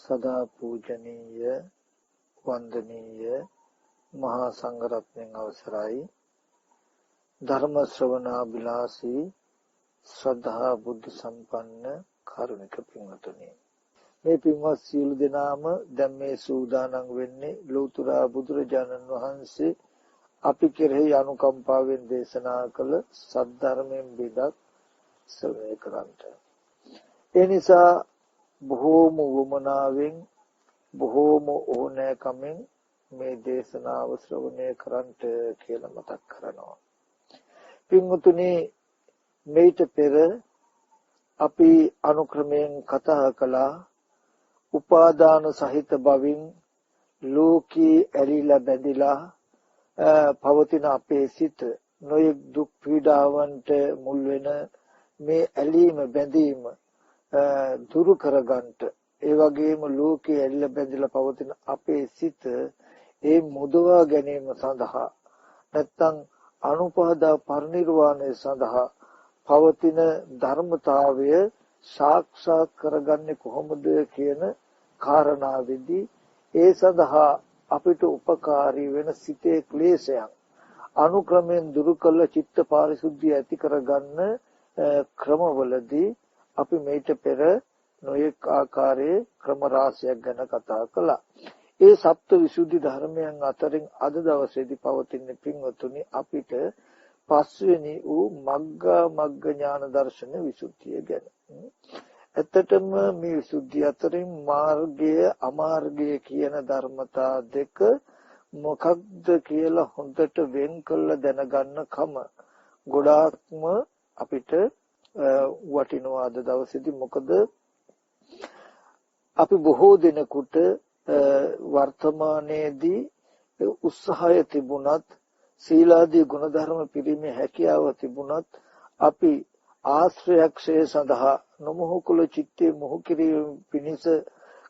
සදා පූජනීය වන්දනීය මහා සංඝරත්නයන් අවසරයි ධර්ම ශ්‍රවණාබිලාසී ශ්‍රද්ධා බුද්ධ සම්පන්න කාරුණික පින්වතුනි, මේ පින්වත් සියලු දෙනාම දැන් මේ සූදානම් වෙන්නේ ලෞතර බුදුරජාණන් වහන්සේ අපි කෙරෙහි අනුකම්පාවෙන් දේශනා කළ සද්ධර්මයෙන් බෙදක් ශ්‍රවණය කරන්ට. ඒ නිසා බොහෝම වමනාවෙන් බොහෝම ඕනෑකමින් මේ දේශනාව ශ්‍රවණය කරන්ට කියලා මතක් කරනවා. පින්වතුනි, මේට පෙර අපි අනුක්‍රමයෙන් කතා කළා උපාදාන සහිත බවින් ලෝකී ඇලිලා බැඳිලා පවතින අපේ සිත නොයෙක් දුක් පීඩාවන්ට මුල් වෙන මේ ඇලීම බැඳීම දුරු කරගන්නට, ඒ වගේම ලෝකයේ ඇලිලා බැඳිලා පවතින අපේ සිත ඒ මුදවා ගැනීම සඳහා නැත්නම් අනුපාදා පරිනිර්වාණය සඳහා පවතින ධර්මතාවය සාක්ෂාත් කරගන්නේ කොහොමද කියන කාරණාවෙදී ඒ සඳහා අපිට උපකාරී වෙන සිතේ ක්ලේශයන් අනුක්‍රමයෙන් දුරු කළ චිත්ත පාරිශුද්ධිය ඇති කරගන්න ක්‍රමවලදී අපි මේට පෙර නොයෙක් ආකාරයේ ක්‍රම රාශියක් ගැන කතා කළා. ඒ සප්ත විසුද්ධි ධර්මයන් අතරින් අද දවසේදී පවතින පින්වතුනි අපිට පස්වෙනි වූ මග්ගා මග්ග ඥාන දර්ශන විසුද්ධිය ගැන. ඇත්තටම මේ විසුද්ධිය අතරින් මාර්ගය අමාර්ගය කියන ධර්මතා දෙක මොකක්ද කියලා හොඳට වෙන් කළ දැනගන්න කම ගොඩාක්ම අපිට වටිනවා අද දවසේදී. මොකද අපි බොහෝ දිනකට වර්තමානයේදී උත්සාහය තිබුණත් සීලාදී ගුණධර්ම පිරීමේ හැකියාව තිබුණත් අපි ආශ්‍රයක්ෂය සඳහා නොමොහුකුල චිත්තේ මොහු කිරීම පිණිස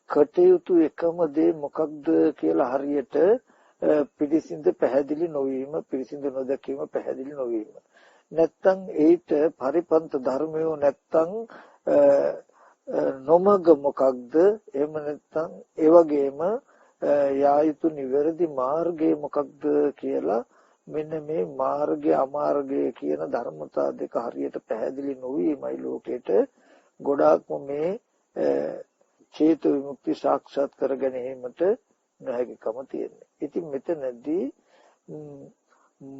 කටයුතු එකම දේ මොකක්ද කියලා හරියට පිළිසිඳ පැහැදිලි නොවීම, පිළිසිඳ නොදැකීම පැහැදිලි නොවීම. නැත්තම් ඒට පරිපන්ත ධර්මයෝ නැත්තම් නොමග මොකක්ද, එහෙම නැත්තම් ඒ වගේම යා යුතු නිවැරදි මාර්ගය මොකක්ද කියලා මෙන්න මේ මාර්ගය අමාර්ගය කියන ධර්මතා දෙක හරියට පැහැදිලි නොවීමයි ලෝකෙට ගොඩාක්ම මේ චේතු විමුක්ති සාක්ෂාත් කර ගැනීමට නොහැකිකම තියෙන්නේ. ඉතින් මෙතනදී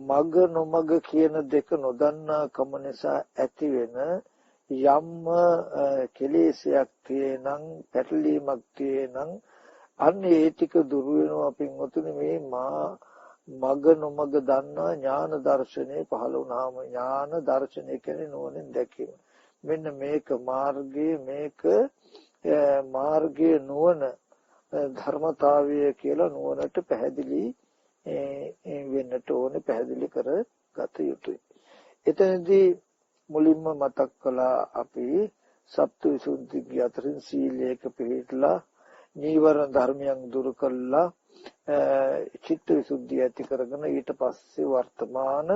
මග නොමග කියන දෙක නොදන්නා කම නිසා ඇති වෙන යම් කෙලෙසයක් තියෙනම් පැටලීමක් තියෙනම් අන්න ඒ ටික දුරු වෙනවා පින්වතුනි. මේ මග නොමග දන්නා ඥාන දර්ශනේ පහළ වුණාම, ඥාන දර්ශනය කියන්නේ නුවණින් දැකීම. මෙන්න මේක මාර්ගයේ, මේක මාර්ගයේ නුවණ ධර්මතාවය කියලා නුවණට පැහැදිලි වෙන්නට ඕනේ, පැහැදිලි කර ගත යුතුයි. එතනදී මුලින්ම මතක් කළා අපි සප්ත විසුද්ධි අතරින් සීලයක පිළිපදලා නීවරණ ධර්මයන් දුරු කළා චිත්ත විසුද්ධිය ඇති කරගෙන ඊට පස්සේ වර්තමාන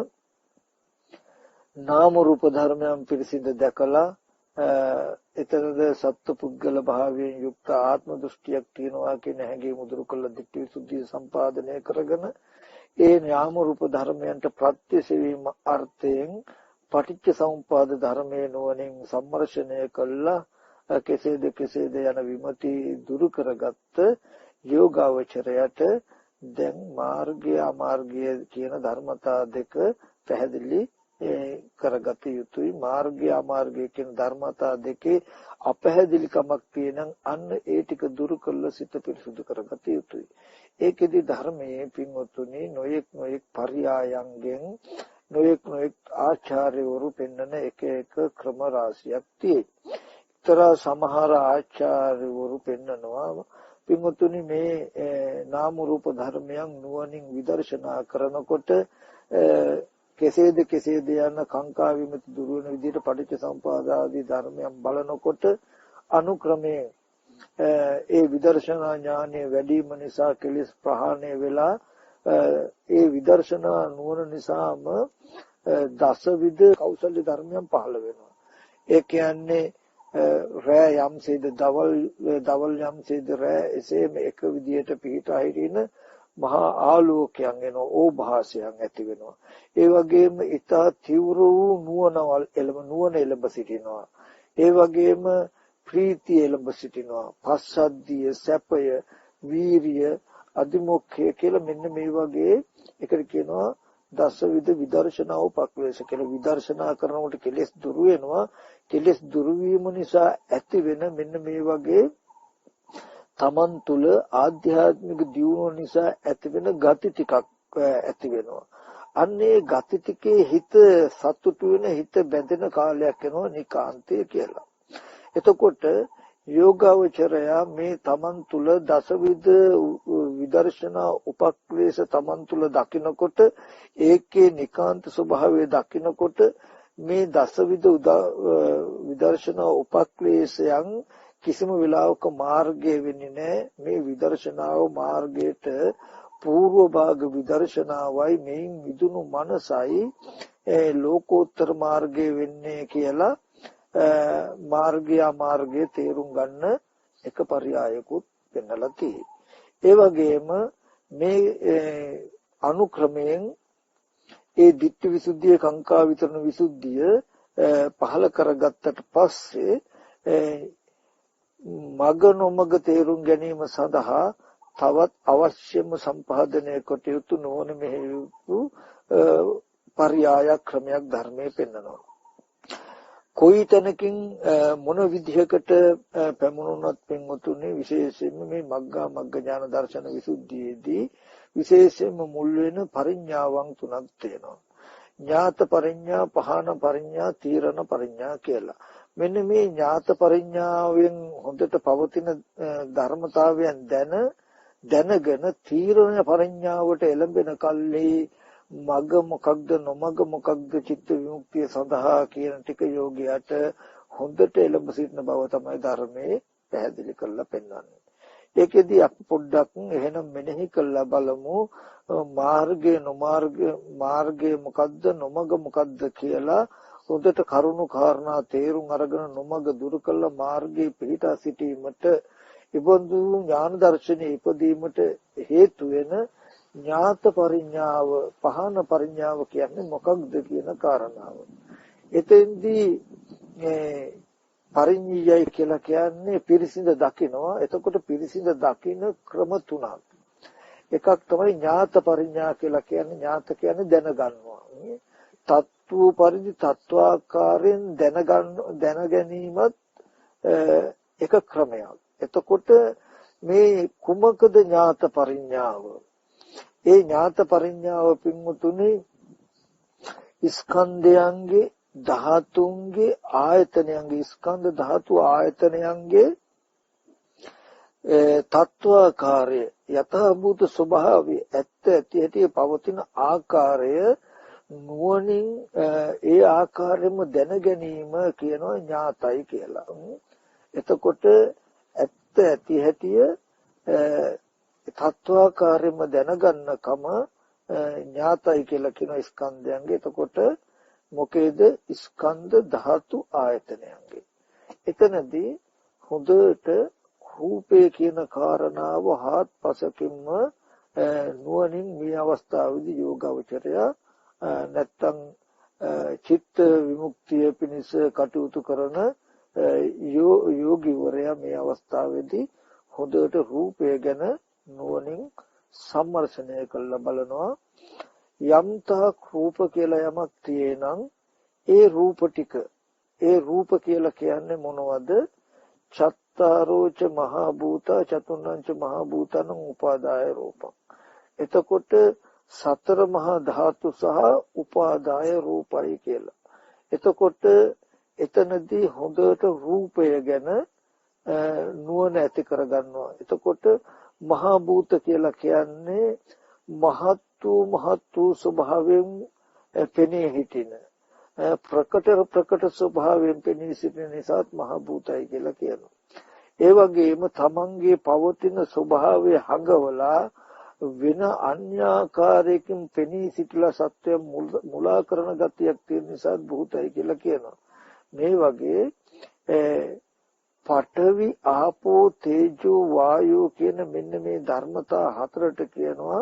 නාම රූප ධර්මයන් පිරිසිදු දැකලා එතනද සත්පුද්ගල භාවයෙන් යුක්ත ආත්ම දෘෂ්ටියක් තියනවා කියන හැඟීම දුරු කළ ධිට්ඨි විසුද්ධිය සම්පාදනය කරගෙන ඒ නාම රූප ධර්මයන්ට ප්‍රත්‍යසවීම අර්ථයෙන් පටිච්ච සමුප්පාද ධර්මයේ නුවණින් සම්මර්ෂණය කළා කෙසේද යන විමති දුරු කරගත්ත යෝගාවචරයට දැන් මාර්ගය අමාර්ගය කියන ධර්මතා දෙක පැහැදිලි කරගත යුතුයි. මාර්ගය අමාර්ගය කියන ධර්මතා දෙකේ අපැහැදිලිකමක් තියෙනම් අන්න ඒ ටික දුරු කළ සිත පිරිසුදු කරගත යුතුයි. ඒකෙදි ධර්මයේ පින්වතුනි නොයෙක් පර්යායන්ගෙන් නොයෙක් ආචාර්යවරු පෙන්වන එක ක්‍රම රාශියක් තියෙයි. එක්තරා සමහර ආචාර්යවරු පෙන්වනවා පින්වතුනි මේ නාම රූප ධර්මයන් නුවණින් විදර්ශනා කරනකොට කෙසේද යන කාංකා විමුක්ති දුරු වෙන විදිහට පටිච්ච සමුප්පාද ආදී ධර්මයන් බලනකොට අනුක්‍රමයෙන් ඒ විදර්ශනා ඥානය වැඩි වීම නිසා කෙලෙස් ප්‍රහාණය වෙලා ඒ විදර්ශනා නුවණ නිසාම දසවිධ කෞසල්‍ය ධර්මයන් පහළ වෙනවා. ඒ කියන්නේ රෑ යම්සේද දවල් යම්සේද රෑ එසේම එක විදියට පිහිටා හිටින මහා ආලෝකයන් එනවා ඕභාසයන් ඇති වෙනවා. ඒ වගේම ඊතා තීව්‍ර වූ නුවණ එළඹ සිටිනවා. ඒ වගේම ප්‍රීතිය එළඹ සිටිනවා. පස්සද්ධිය, සැපය, වීරිය, අදිමොක්ඛය කියලා මෙන්න මේ වගේ එකට කියනවා දසවිධ විදර්ශනා උපක්ලේශ කියලා. විදර්ශනා කරනකොට කෙලෙස් දුරු වෙනවා. කෙලෙස් දුරු වීම නිසා ඇති වෙන මෙන්න මේ වගේ තමන් තුළ ආධ්‍යාත්මික දියුණුව නිසා ඇති වෙන ගති ටිකක් ඇති වෙනවා. අන්නේ ගති ටිකේ හිත සතුටු වෙන හිත බැඳෙන කාලයක් එනවා නිකාන්තය කියලා. එතකොට යෝගාවචරය මේ තමන් තුළ දසවිධ විදර්ශනා උපක්ලේශ තමන් තුළ දකිනකොට ඒකේ නිකාන්ත ස්වභාවය දකිනකොට මේ දසවිධ විදර්ශනා උපක්ලේශයන් කිසිම වෙලාවක මාර්ගය වෙන්නේ නැහැ. මේ විදර්ශනාව මාර්ගයට పూర్ව භාග විදර්ශනාවයි මේන් විදුණු මනසයි ලෝකෝත්තර මාර්ගය වෙන්නේ කියලා මාර්ගය අමාර්ගය තේරුම් ගන්න එක පරයයකුත් වෙන්නලා තියෙනවා. ඒ වගේම මේ අනුක්‍රමයෙන් ඒ ditthi visuddhiය කාංකා විතරණ විසුද්ධිය පහල කරගත්තට පස්සේ මග නොමග තේරුම් ගැනීම සඳහා තවත් අවශ්‍යම සම්පාදනය කොට යුතු නොවන මෙහෙයුතු පරයය ක්‍රමයක් ධර්මයේ පෙන්වනවා. කොයි තැනකින් මොන විදිහකට පැමුණුනත් පින්වතුනි විශේෂයෙන්ම මේ මග්ගා මග්ග ඥාන දර්ශන විසුද්ධියේදී විශේෂයෙන්ම මුල් වෙන පරිඥාවන් තුනක් තියෙනවා. ඥාත පරිඥා, පහන පරිඥා, තීරණ පරිඥා කියලා. මෙන්න මේ ඥාත පරිඥාවෙන් හොඳට පවතින ධර්මතාවයන් දැනගෙන තීරණ පරිඥාවට එළඹෙන කල්හි මග මොකක්ද නොමග මොකක්ද චිත්ත විමුක්තිය සඳහා කියන ටික යෝගියට හොඳට එළඹ සිටින බව තමයි ධර්මයේ පැහැදිලි කරලා පෙන්වන්නේ. ඒකෙදී අපි පොඩ්ඩක් එහෙනම් මෙනෙහි කරලා බලමු මාර්ගය මාර්ගය මොකද්ද නොමග මොකද්ද කියලා හොඳට කරුණු කාරණා තේරුම් අරගෙන නොමග දුරු කළ මාර්ගයේ පිහිටා සිටීමට ඉබඳු ඥාන දර්ශනයේ ඉපදීමට හේතු වෙන ඥාත පරිඥාව පහන පරිඥාව කියන්නේ මොකක්ද කියන කාරණාව. එතෙන්දී පරිඤ්ඤයයි කියලා කියන්නේ පිරිසිඳ දකිනවා. එතකොට පිරිසිඳ දකින ක්‍රම තුනක්. එකක් තමයි ඥාත පරිඥා කියලා කියන්නේ. ඥාත කියන්නේ දැනගන්නවා. තත්ත්ව පරිදි තත්වාකාරයෙන් දැන ගැනීමත් එක ක්‍රමයක්. එතකොට මේ කුමකද ඥාත පරිඥාව? ඒ ඥාත පරිඥාව පින්මුතුනි ස්කන්ධයන්ගේ ධාතුන්ගේ ආයතනයන්ගේ ස්කන්ධ ධාතු ආයතනයන්ගේ තත්වාකාරය යථාභූත ස්වභාවය ඇත්ත ඇති ඇති පවතින ආකාරය නුවණින් ඒ ආකාරයෙන්ම දැන ගැනීම කියනවා ඥාතයි කියලා. එතකොට ඇත්ත ඇති හැටිය තත්වාකාරයෙන්ම දැනගන්නකම ඥාතයි කියලා කියන ස්කන්ධයන්ගේ. එතකොට මොකේද ස්කන්ධ ධාතු ආයතනයන්ගේ. එතනදී හොඳට රූපේ කියන කාරණාව හාත්පසකින්ම නුවණින් මේ අවස්ථාවේදී යෝගාවචරය නැත්තම් චිත්ත විමුක්තිය පිණිස කටයුතු කරන යෝගීවරයා මේ අවස්ථාවේදී හොඳට රූපය ගැන නුවණින් සම්මර්ෂණය කරලා බලනවා. යම්තාක් රූප කියලා යමක් තියෙනම් ඒ රූප ටික ඒ රූප කියලා කියන්නේ මොනවද? චත්තාරෝච මහා භූත චතුර්ණංච මහා භූතං උපාදාය රූපං. එතකොට සතර මහා ධාතු සහ උපාදාය රූපයි කියලා. එතකොට එතනදී හොඳට රූපය ගැන නුවණ ඇති කරගන්නවා. එතකොට මහා භූත කියලා කියන්නේ මහත් වූ ස්වභාවයෙන් පෙනී හිටින ප්‍රකට ස්වභාවයෙන් පෙනී සිටින නිසා මහා භූතයි කියලා කියනවා. ඒ වගේම තමන්ගේ පවතින ස්වභාවය හඟවලා වෙන අන්‍යාකාරයකින් පෙනී සිටලා සත්‍ය මුලා කරන ගතියක් තියෙන නිසා භූතයි කියලා කියනවා. මේ වගේ පඨවි ආපෝ තේජෝ වායෝ කියන මෙන්න මේ ධර්මතා හතරට කියනවා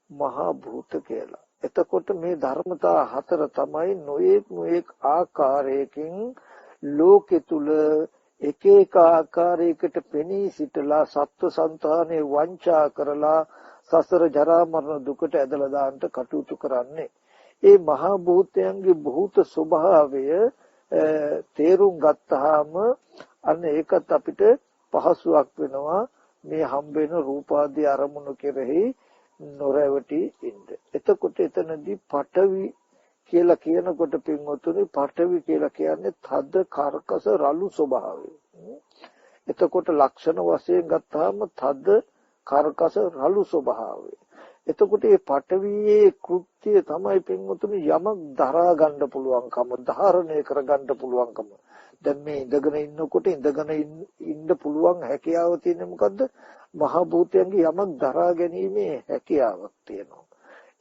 මහා භූත කියලා. එතකොට මේ ධර්මතා හතර තමයි නොඑක් ආකාරයකින් ලෝකෙ තුල එක එක ආකාරයකට පෙනී සිටලා සත්ව సంతානේ වංචා කරලා සසර ජරා මරණ දුකට ඇදලා දාන්න කටයුතු කරන්නේ. ඒ මහා භූතයන්ගේ භූත ස්වභාවය තේරුම් ගත්තාම අන්න ඒකත් අපිට පහසුවක් වෙනවා මේ හම්බෙන රූපාදී අරමුණු කෙරෙහි නොරැවටි ඉන්න. එතකොට එතනදී පඨවි කියලා කියනකොට පින්වතුනි පඨවි කියලා කියන්නේ තද කර්කස රළු ස්වභාවය. එතකොට ලක්ෂණ වශයෙන් ගත්තාම තද කර්කස රළු ස්වභාවය. එතකොට මේ පඨවියේ කෘත්‍යය තමයි පින්වතුනි යමක් දරා ගන්න පුළුවන්කම, ධාරණය කර ගන්න පුළුවන්කම. දැන් මේ ඉඳගෙන ඉන්නකොට ඉඳගෙන ඉන්න පුළුවන් හැකියාව තියෙන්නේ මොකද්ද? මහ භූතයන්ගේ යමක් දරා ගැනීමේ හැකියාවක් තියෙනවා.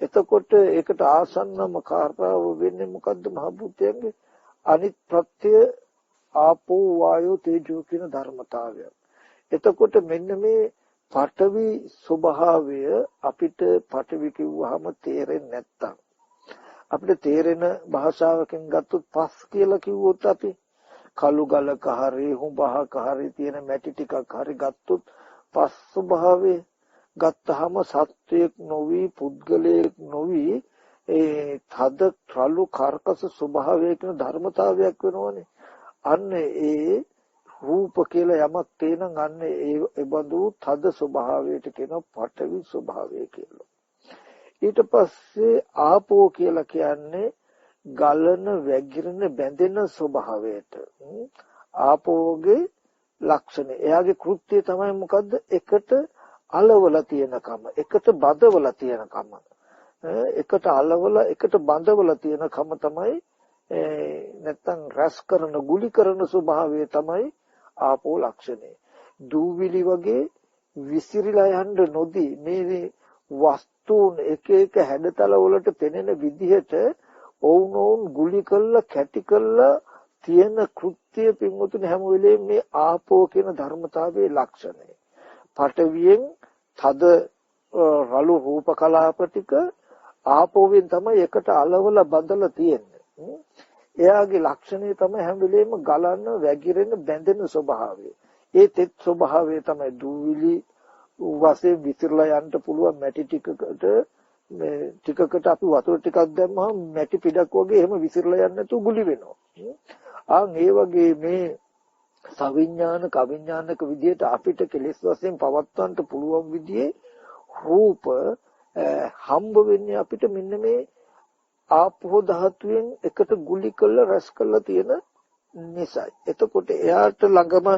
එතකොට ඒකට ආසන්නම කාරණාව වෙන්නේ මොකද්ද? මහ භූතයන්ගේ අනිත් ප්‍රත්‍ය ආපෝ වායෝ තේජෝ කියන ධර්මතාවය. එතකොට මෙන්න මේ පඨවි ස්වභාවය අපිට පඨවි කිව්වහම තේරෙන්නේ නැත්තම් අපිට තේරෙන භාෂාවකින් ගත්තොත් පස් කියලා කිව්වොත් අපි කළු ගලක හරි හුඹහක හරි තියෙන මැටි ටිකක් හරි ගත්තොත් පස් ස්වභාවය ගත්තාම සත්වයක් නොවි පුද්ගලයෙක් නොවි ඒ තද රළු කර්කස ස්වභාවයක ධර්මතාවයක් වෙනවනේ. අන්න ඒ රූප කියලා යමක් තේනම් අන්න ඒ බඳු තද ස්වභාවයට කියන පඨවි ස්වභාවය කියලා. ඊට පස්සේ ආපෝ කියලා කියන්නේ ගලන වැగిරෙන බැඳෙන ස්වභාවයට. ආපෝගේ ලක්ෂණ. එයාගේ කෘත්‍යය තමයි මොකද්ද? එකට අලවලා තියෙනකම, එකට බඳවලා තියෙනකම. එකට අලවලා එකට බඳවලා තියෙනකම තමයි නැත්තම් රස කරන ගුලි කරන ස්වභාවය තමයි ආපෝ ලක්ෂණය. දූවිලි වගේ විසිරිලා යන්න නොදී මේ වස්තුන් එක එක හැඩතල වලට පෙනෙන විදිහට ඔවුනොවුන් ගුලි කළා කැටි කළා තියෙන කෘත්‍ය පින්වතුනි හැම වෙලේම මේ ආපෝ කියන ධර්මතාවයේ ලක්ෂණය. පඨවියෙන් තද රළු රූප කලාප ටික ආපෝවෙන් තමයි එකට අලවලා බඳලා තියෙන්නේ. එයාගේ ලක්ෂණය තමයි හැම වෙලේම ගලන, වැగిරෙන, බැඳෙන ස්වභාවය. ඒ තෙත් ස්වභාවය තමයි දූවිලි වශයෙන් විසිරලා යන්න පුළුවන් මැටි ටිකකට මේ ටිකකට අපි වතුර ටිකක් දැම්මම මැටි පිටක් වගේ එහෙම විසිරලා යන්න නැතුව ගුලි වෙනවා. ඒ වගේ මේ සවිඥානික අවිඥානික විදියට අපිට කෙලෙස් වශයෙන් පවත්වන්න පුළුවන් විදිහේ රූප හම්බ වෙන්නේ අපිට මෙන්න මේ ආපෝ ධාතුවෙන් එකට ගුලි කරලා රැස් කරලා තියෙන නිසායි. එතකොට එයාට ළඟම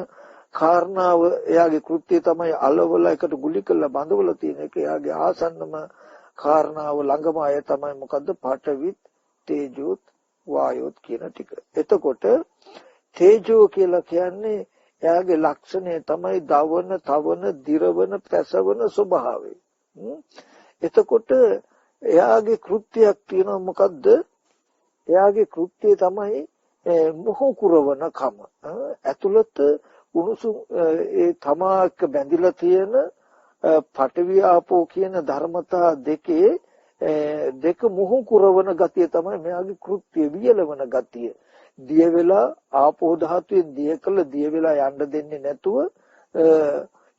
කාරණාව එයාගේ කෘත්‍යය තමයි අලවල එකට ගුලි කරලා බඳවලා තියෙන එක. එයාගේ ආසන්නම කාරණාව ළඟම අය තමයි මොකද්ද? පඨවිත් තේජෝත් වායෝත් කියන ටික. එතකොට තේජෝ කියලා කියන්නේ එයාගේ ලක්ෂණය තමයි දවන, තවන, දිරවන, පැසවන ස්වභාවය. එතකොට එයාගේ කෘත්‍යයක් තියෙනවා මොකද්ද? එයාගේ කෘත්‍යය තමයි මොහු කුරවන කම. ඇතුළත උණුසුම් ඒ තමාක බැඳිලා තියෙන පඨවි ආපෝ කියන ධර්මතා දෙක මොහු කුරවන ගතිය තමයි මෙයාගේ කෘත්‍ය, වියලවන ගතිය. දිය වෙලා ආපෝ ධාතුවෙන් දිය කළ දිය වෙලා යන්න දෙන්නේ නැතුව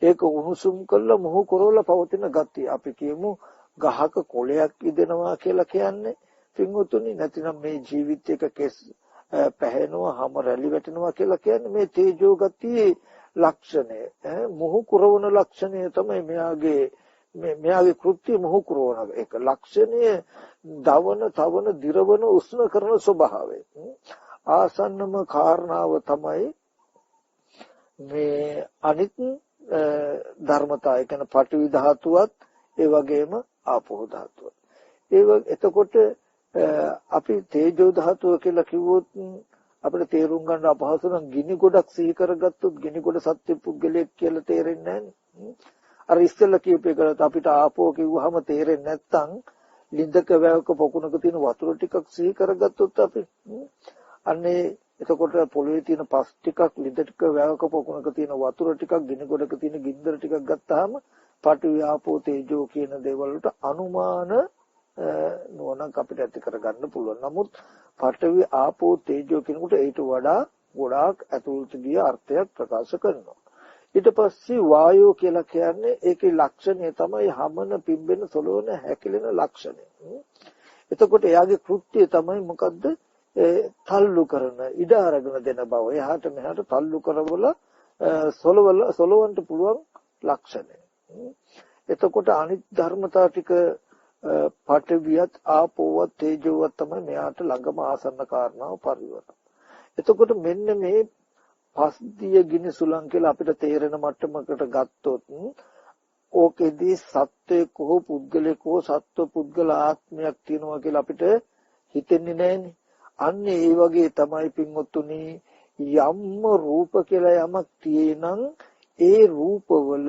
ඒක උණුසුම් කළා මොහු කරවලා පවතින ගතිය. අපි කියමු ගහක කොළයක් ඉදෙනවා කියලා කියන්නේ පින්වතුනි, නැතිනම් මේ ජීවිතයක කෙස් පැහැෙනවා, හැම රැලි වැටෙනවා කියලා කියන්නේ මේ තේජෝ ගතියේ ලක්ෂණය. මොහු කරවන ලක්ෂණය තමයි මෙයාගේ කෘත්‍ය මොහු කරවන එක. ලක්ෂණය දවන, තවන, දිරවන, උෂ්ණ කරන ස්වභාවය. ආසන්නම කාරණාව තමයි මේ අනිත් ධර්මතා. ඒ කියන්නේ පඨවි ධාතුවත් ඒ වගේම ආපෝ ධාතුව. එතකොට අපි තේජෝ ධාතුව කියලා කිව්වොත් අපිට තේරුම් ගන්න අපහසු නම් ගිනි ගොඩක් සිහි කරගත්තොත් ගිනි ගොඩ සත්‍ය පුද්ගලයෙක් කියලා තේරෙන්නේ නැහැ. අර ඉස්සෙල්ලා කියපු එකට අපිට ආපෝ කිව්වහම තේරෙන්නේ නැත්නම් ලිඳක වැවක පොකුණක තියෙන වතුර ටිකක් සිහි කරගත්තොත් අපි අන්නේ එතකොට පොළවේ තියෙන පස් ටිකක් ලිද ටික වැවක පොකුණක තියෙන වතුර ටිකක් ගිනි ගොඩක තියෙන ගින්දර ටිකක් ගත්තාම පඨවි ආපෝ තේජෝ කියන දේවල් වලට අනුමාන නුවණක් අපිට ඇති කරගන්න පුළුවන්. නමුත් පඨවි ආපෝ තේජෝ කියනකොට ඊට වඩා ගොඩාක් ඇතුළත ගිය අර්ථයක් ප්‍රකාශ කරනවා. ඊට පස්සේ වායෝ කියලා කියන්නේ ඒකේ ලක්ෂණය තමයි හමන පිම්බෙන සොලවන හැකිලෙන ලක්ෂණය. එතකොට එයාගේ කෘත්‍යය තමයි මොකද්ද? තල්ලු කරන ඉඩ අරගෙන දෙන බව. එහාට මෙහාට තල්ලු කරවල සොලවන්න පුළුවන් ලක්ෂණය. එතකොට අනිත් ධර්මතා ටික පඨවියත් ආපෝවත් තේජෝවත් තමයි මෙයාට ළඟම ආසන්න කාරණාව පරිවර්තන. එතකොට මෙන්න මේ පස්දිය ගිනි සුලං කියලා අපිට තේරෙන මට්ටමකට ගත්තොත් ඕකෙදී සත්වයක හෝ පුද්ගලයක හෝ සත්ව පුද්ගල ආත්මයක් තියෙනවා කියලා අපිට හිතෙන්නේ නැහැනේ. අන්න ඒ වගේ තමයි පින්වත්තුනි යම්ම රූප කියලා යමක් තියෙනං ඒ රූපවල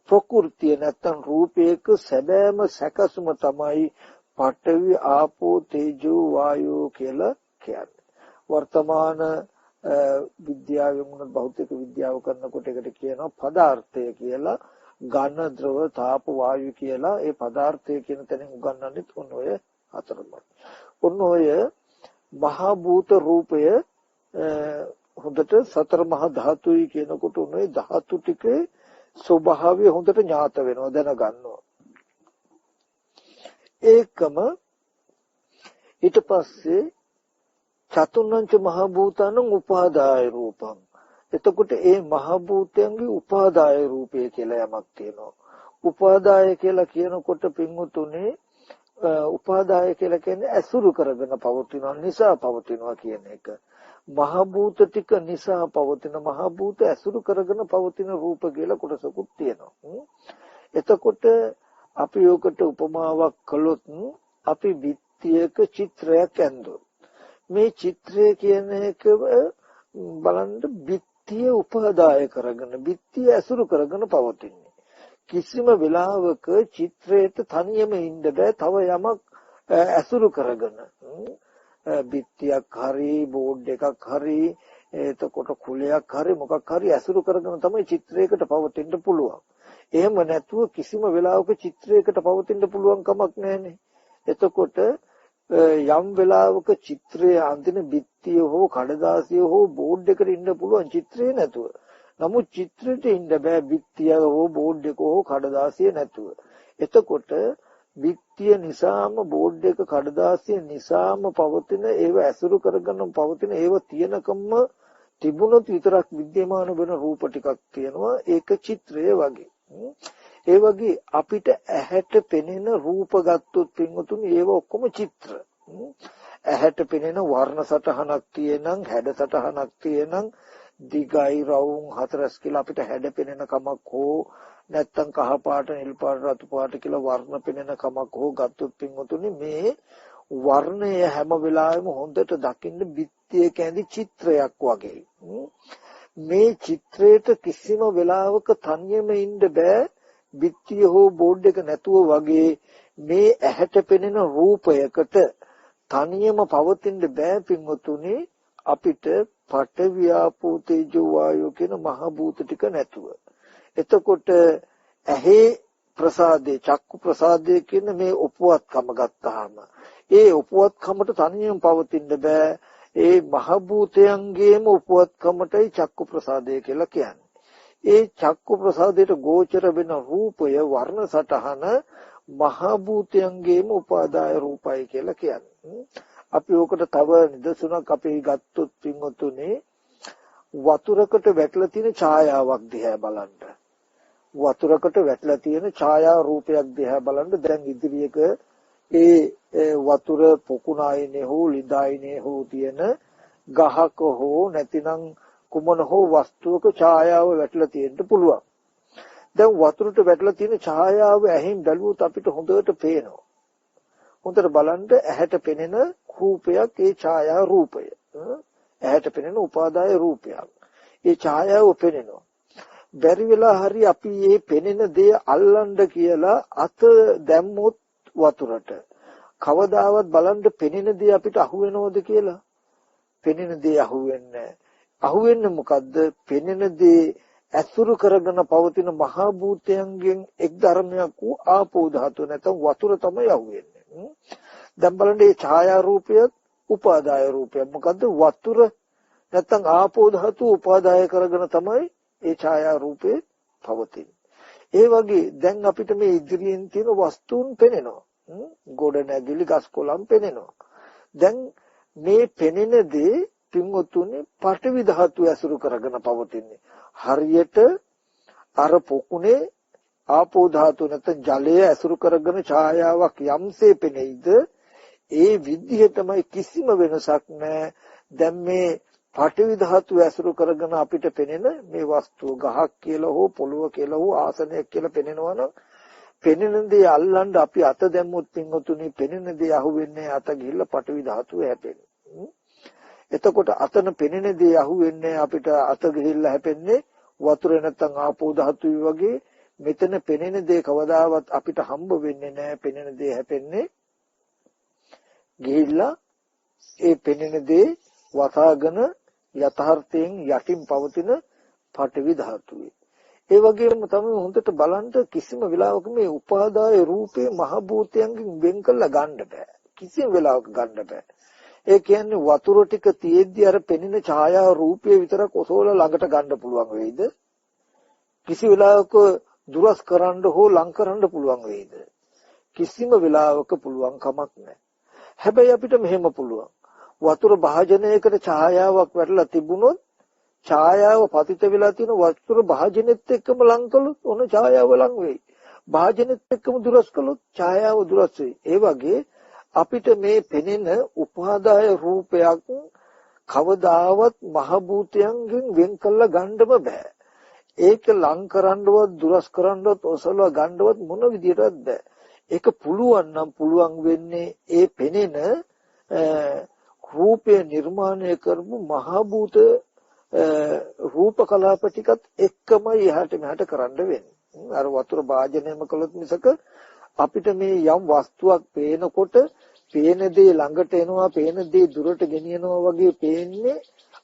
ප්‍රകൃතිය නැත්තම් රූපයක සැබෑම සැකසුම තමයි පඨවි ආපෝ තේජෝ වායෝ කියලා කියන්නේ. වර්තමාන විද්‍යාවෙන් උනත් භෞතික විද්‍යාව කරනකොට ඒකට කියනවා පදාර්ථය කියලා. ඝන ද්‍රව තාප වායු කියලා ඒ පදාර්ථය කියන තැනින් උගන්වන්නේ ඔන්න ඔය හතරමයි. ඔන්න ඔය මහ භූත රූපය හොඳට සතර මහා ධාතුයි කියනකොට ඔන්න ඔය ධාතු ටිකේ ස්වභාවය හොඳට ඥාත වෙනවා දැනගන්නවා. ඒකම ඊට පස්සේ චතුර්ණංච මහ භූතානං උපාදාය රූපං. එතකොට ඒ මහ භූතයන්ගේ උපාදාය රූපය කියලා යමක් තියෙනවා. උපාදාය කියලා කියනකොට පින්වතුනේ උපාදාය කියලා කියන්නේ ඇසුරු කරගෙන පවතිනවා නිසා පවතිනවා කියන එක. මහ භූත ටික නිසා පවතින මහ භූත ඇසුරු කරගෙන පවතින රූප කියලා කොටසකුත් තියෙනවා. එතකොට අපි යොකට උපමාවක් කළොත් අපි බිත්තියක චිත්‍රයක් ඇඳුවොත් මේ චිත්‍රය කියන එක බලන්න බිත්තිය උපාදාය කරගෙන බිත්තිය ඇසුරු කරගෙන පවතින්නේ. කිසිම වෙලාවක චිත්‍රයට තනියම ඉන්න බෑ තව යමක් ඇසුරු කරගෙන. බිත්තියක් හරි බෝඩ් එකක් හරි එතකොට කුලයක් හරි මොකක් හරි ඇසුරු කරගෙන තමයි චිත්‍රයකට පවතින්න පුළුවන්. එහෙම නැතුව කිසිම වෙලාවක චිත්‍රයකට පවතින්න පුළුවන් කමක් නැහැනේ. එතකොට යම් වෙලාවක චිත්‍රයේ අඳින බිත්තිය හෝ කඩදාසිය හෝ බෝඩ් එකට ඉන්න පුළුවන් චිත්‍රේ නැතුව. නමුත් චිත්‍රෙට ඉන්න බෑ බිත්තිය හෝ බෝඩ් එක හෝ කඩදාසිය නැතුව. එතකොට බිත්තිය නිසාම බෝඩ් එක කඩදාසිය නිසාම පවතින ඒව ඇසුරු කරගෙන පවතින ඒව තියෙනකම්ම තිබුණොත් විතරක් විද්‍යමාන වෙන රූප ටිකක් තියෙනවා. ඒක චිත්‍රය වගේ. ඒ වගේ අපිට ඇහැට පෙනෙන රූප ගත්තොත් පින්වතුනි ඒව ඔක්කොම චිත්‍ර. ඇහැට පෙනෙන වර්ණ සටහනක් තියෙනං හැඩ සටහනක් තියෙනං දිගයි රවුම් හතරස් කියලා අපිට හැඩ පෙනෙන කමක් හෝ නැත්තම් කහ පාට නිල් පාට රතු පාට කියලා වර්ණ පෙනෙන කමක් හෝ ගත්තොත් පින්වතුනි මේ වර්ණය හැම වෙලාවෙම හොඳට දකින්න බිත්තියක ඇඳි චිත්‍රයක් වගේ. මේ චිත්‍රයට කිසිම වෙලාවක තනියම ඉන්න බෑ බිත්තිය හෝ බෝඩ් එක නැතුව වගේ මේ ඇහැට පෙනෙන රූපයකට තනියම පවතින්න බෑ පින්වතුනි අපිට පඨවි ආපෝ තේජෝ වායෝ කියන මහ භූත ටික නැතුව. එතකොට ඇහි ප්‍රසාදේ චක්කු ප්‍රසාදේ කියන මේ උපවත්කම ගත්තාම ඒ උපවත්කමට තනියම පවතින්න බෑ. ඒ මහ භූතයන්ගේම උපවත්කමටයි චක්කු ප්‍රසාදය කියලා කියන්නේ. ඒ චක්කු ප්‍රසාදයට ගෝචර වෙන රූපය වර්ණ සටහන මහ භූතයන්ගේම උපාදාය රූපයි කියලා කියන්නේ. අපි ඕකට තව නිදසුනක් අපි ගත්තොත් පින්වතුනේ වතුරකට වැටලා තියෙන ඡායාවක් දිහා බලන්න. වතුරකට වැටලා තියෙන ඡායා රූපයක් දිහා බලන්න. දැන් ඉදිරියක ඒ වතුර පොකුණායිනේ හෝ ලිඳායිනේ හෝ තියෙන ගහක හෝ නැතිනම් කුමන හෝ වස්තුවක ඡායාව වැටලා තියෙන්න පුළුවන්. දැන් වතුරට වැටලා තියෙන ඡායාව ඇහින් බැලුවොත් අපිට හොඳට පේනවා. හොඳට බලන්න ඇහැට පෙනෙන රූපයක් ඒ ඡායා රූපය. ඇහැට පෙනෙන උපාදාය රූපයක්. ඒ ඡායාව පෙනෙනවා. බැරි වෙලා හරි අපි මේ පෙනෙන දේ අල්ලන්න කියලා අත දැම්මොත් වතුරට කවදාවත් බලන්න පෙනෙන දේ අපිට අහු වෙනවද කියලා පෙනෙන දේ අහුවෙන්නේ අහුවෙන්නේ මොකද්ද? පෙනෙන දේ ඇසුරු කරගෙන පවතින මහ භූතයන්ගෙන් එක් ධර්මයක් වූ ආපෝ ධාතුව නැත්නම් වතුර තමයි අහුවෙන්නේ. දැන් බලන්න මේ ඡායා රූපයත් උපාදාය රූපයක්. මොකද්ද? වතුර නැත්නම් ආපෝ ධාතුව උපාදාය කරගෙන තමයි ඒ ඡායා රූපේ පවතින්නේ. ඒ වගේ දැන් අපිට මේ ඉදිරියෙන් තියෙන වස්තුන් පෙනෙනවා. ගොඩ නැගිලි ගස් කොළන් පෙනෙනවා. දැන් මේ පෙනෙන දේ පින්වතුනි පඨවි ධාතුව ඇසුරු කරගෙන පවතින්නේ. හරියට අර පොකුණේ ආපෝ ධාතුව නැත්නම් ජලය ඇසුරු කරගෙන ඡායාවක් යම්සේ පෙනෙයිද ඒ විදිහටමයි කිසිම වෙනසක් නැහැ. දැන් මේ පඨවි ධාතුව ඇසුරු කරගෙන අපිට පෙනෙන මේ වස්තුව ගහක් කියලා හෝ පොළොව කියලා හෝ ආසනයක් කියලා පෙනෙනවා නම් පෙනෙන දේ අල්ලන්න අපි අත දැම්මොත් පින්වතුනි පෙනෙන දේ අහුවෙන්නේ අත ගිහිල්ලා පඨවි ධාතුව හැපෙන්නේ. එතකොට අතන පෙනෙන දේ අහුවෙන්නේ අපිට අත ගිහිල්ලා හැපෙන්නේ වතුර නැත්නම් ආපෝ ධාතුයි වගේ. මෙතන පෙනෙන දේ කවදාවත් අපිට හම්බ වෙන්නේ නැහැ. පෙනෙන දේ හැපෙන්නේ ගිහිල්ලා ඒ පෙනෙන දේ වතාගෙන යථාර්ථයෙන් යටින් පවතින පඨවි ධාතුවේ. ඒ වගේම තමයි හොඳට බලන්න කිසිම වෙලාවක මේ උපාදාය රූපේ මහ භූතයන්ගෙන් වෙන් කරලා ගන්න බෑ. කිසිම වෙලාවක ගන්න බෑ. ඒ කියන්නේ වතුර ටික තියෙද්දි අර පෙනෙන ඡායා රූපය විතරක් ඔසෝලා ළඟට ගන්න පුළුවන් වෙයිද? කිසි වෙලාවක දුරස් කරන්න හෝ ලං කරන්න පුළුවන් වෙයිද? කිසිම වෙලාවක පුළුවන් කමක් නැහැ. හැබැයි අපිට මෙහෙම පුළුවන්. වතුර භාජනයකට ඡායාවක් වැටලා තිබුණොත් ඡායාව පතිත වෙලා තියෙන වතුර භාජනෙත් එක්කම ලං කළොත් ඔන්න ඡායාව ලං වෙයි. භාජනෙත් එක්කම දුරස් කළොත් ඡායාව දුරස් වෙයි. ඒ වගේ අපිට මේ පෙනෙන උපාදාය රූපයක් කවදාවත් මහ භූතයන්ගෙන් වෙන් කළා ගන්නම බෑ. ඒක ලං කරන්නවත් දුරස් කරන්නවත් ඔසලව ගන්නවත් මොන විදියටවත් බෑ. ඒක පුළුවන් නම් පුළුවන් වෙන්නේ ඒ පෙනෙන රූපය නිර්මාණය කරපු මහ භූත රූප කලාප ටිකත් එක්කමයි එහාට මෙහාට කරන්න වෙන්නේ. අර වතුර භාජනයම කළොත් මිසක අපිට මේ යම් වස්තුවක් පේනකොට පේන දේ ළඟට එනවා පේන දේ දුරට ගෙනියනවා වගේ පේන්නේ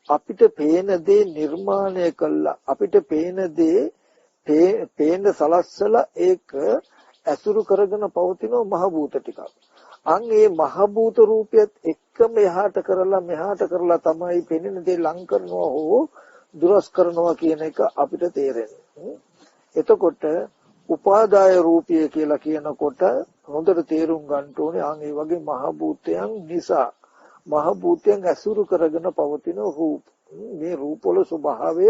අපිට පේන දේ නිර්මාණය කළා අපිට පේන දේ පේන සලස්සලා ඒක ඇසුරු කරගෙන පවතින මහ භූත ටිකක්. අන් ඒ මහ භූත රූපයත් එක්කම එහාට කරලා මෙහාට කරලා තමයි පෙනෙන දේ ලං කරනවා හෝ දුරස් කරනවා කියන එක අපිට තේරෙන්නේ. එතකොට උපාදාය රූපය කියලා කියනකොට හොඳට තේරුම් ගන්න ඕනේ අන් ඒ වගේ මහ භූතයන් නිසා මහ භූතයන් ඇසුරු කරගෙන පවතින රූප. මේ රූපවල ස්වභාවය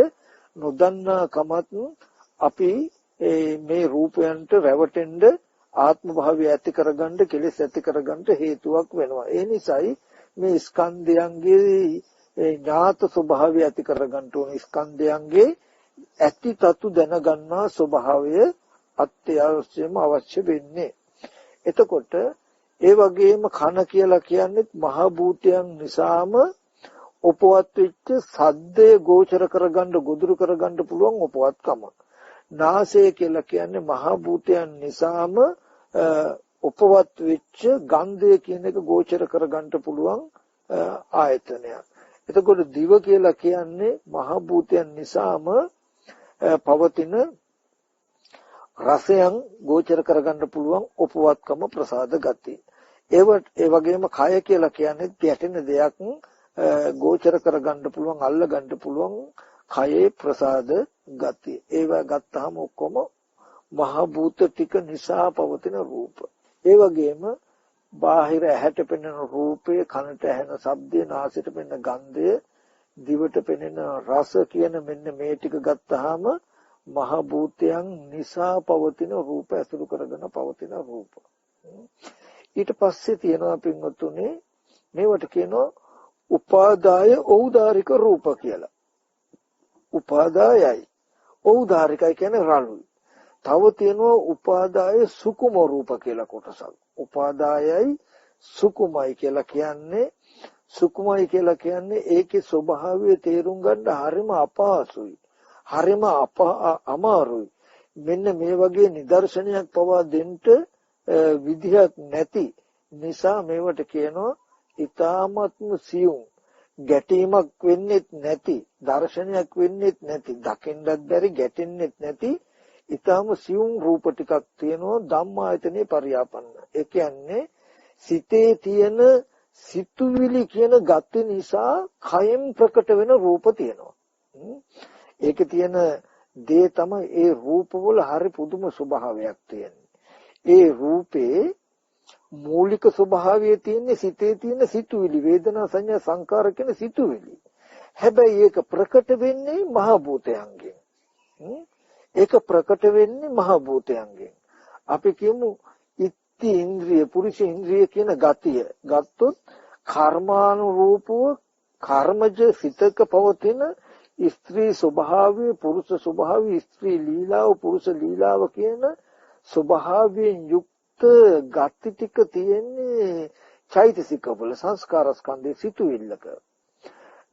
නොදන්නා කමත් අපි මේ රූපයන්ට රැවටෙන්න ආත්ම භාවය ඇති කරගන්න කෙලෙස් ඇති කරගන්න හේතුවක් වෙනවා. ඒ නිසායි මේ ස්කන්ධයන්ගේ ඥාත ස්වභාවය ඇති කරගන්න ඕනේ. ස්කන්ධයන්ගේ ඇති තතු දැනගන්නා ස්වභාවය අත්‍යවශ්‍යම අවශ්‍ය වෙන්නේ. එතකොට ඒ වගේම කන කියලා කියන්නේ මහ භූතයන් නිසාම උපවත් වෙච්ච සද්දේ ගෝචර කරගන්න ගොදුරු කරගන්න පුළුවන් උපවත්කම. නාසය කියලා කියන්නේ මහ භූතයන් නිසාම උපවත් වෙච්ච ගන්ධය කියන එක ගෝචර කරගන්න පුළුවන් ආයතනයක්. එතකොට දිව කියලා කියන්නේ මහ භූතයන් නිසාම පවතින රසයන් ගෝචර කරගන්න පුළුවන් උපවත්කම ප්‍රසාද ගති. ඒ වගේම කය කියලා කියන්නේ ගැටෙන දෙයක් ගෝචර කරගන්න පුළුවන් අල්ල ගන්න පුළුවන් කයේ ප්‍රසාද ගති. ඒවා ගත්තාම ඔක්කොම මහ භූත ටික නිසා පවතින රූප. ඒ වගේම බාහිර ඇහැට පෙනෙන රූපය, කනට ඇහෙන ශබ්දය, නාසයට පෙනෙන ගන්ධය, දිවට පෙනෙන රස කියන මෙන්න මේ ටික ගත්තාම මහ භූතයන් නිසා පවතින රූප ඇසුරු කරගෙන පවතින රූප. ඊට පස්සේ තියෙනවා පින්වතුනි මේවට කියනවා උපාදාය ඖදාරික රූප කියලා. උපාදායයි ඖදාරිකයි කියන්නේ රළුයි. තව තියෙනවා උපාදාය සුකුම රූප කියලා කොටසක්. උපාදායයි සුකුමයි කියලා කියන්නේ ඒකේ ස්වභාවය තේරුම් ගන්න හරිම අපහසුයි. හරිම අමාරුයි. මෙන්න මේ වගේ නිදර්ශනයක් පවා දෙන්න විදිහක් නැති නිසා මේවට කියනවා ඊ타මත්ම සියුම්. ගැටීමක් වෙන්නේ නැති, දර්ශනයක් වෙන්නේ නැති, දකින්නත් බැරි, ගැටෙන්නේ නැති ඊටම සියුම් රූප ටිකක් තියෙනවා ධම්මායතනේ පරියාපන්න. ඒ කියන්නේ සිතේ තියෙන සිතුවිලි කියන ගති නිසා කයෙන් ප්‍රකට වෙන රූප තියෙනවා. ඒකේ තියෙන දේ තමයි ඒ රූපවල හරි පුදුම ස්වභාවයක් තියෙන්නේ. ඒ රූපේ මූලික ස්වභාවය තියෙන්නේ සිතේ තියෙන සිතුවිලි, වේදනා සංඥා සංකාර කියන සිතුවිලි. හැබැයි ඒක ප්‍රකට වෙන්නේ මහ භූතයන්ගෙන්. ඒක ප්‍රකට වෙන්නේ මහ භූතයන්ගෙන්. අපි කියමු ඉත්ති ඉන්ද්‍රිය, පුරුෂ ඉන්ද්‍රිය කියන ගතිය ගත්තොත් කර්මානුරූපව කර්මජ සිතක පවතින ස්ත්‍රී ස්වභාවය, පුරුෂ ස්වභාවය, ස්ත්‍රී ලීලාව, පුරුෂ ලීලාව කියන ස්වභාවයෙන් යුක්ත ගති ටික තියෙන්නේ චෛතසිකවල සංස්කාර ස්කන්ධේ සිතුවිල්ලක.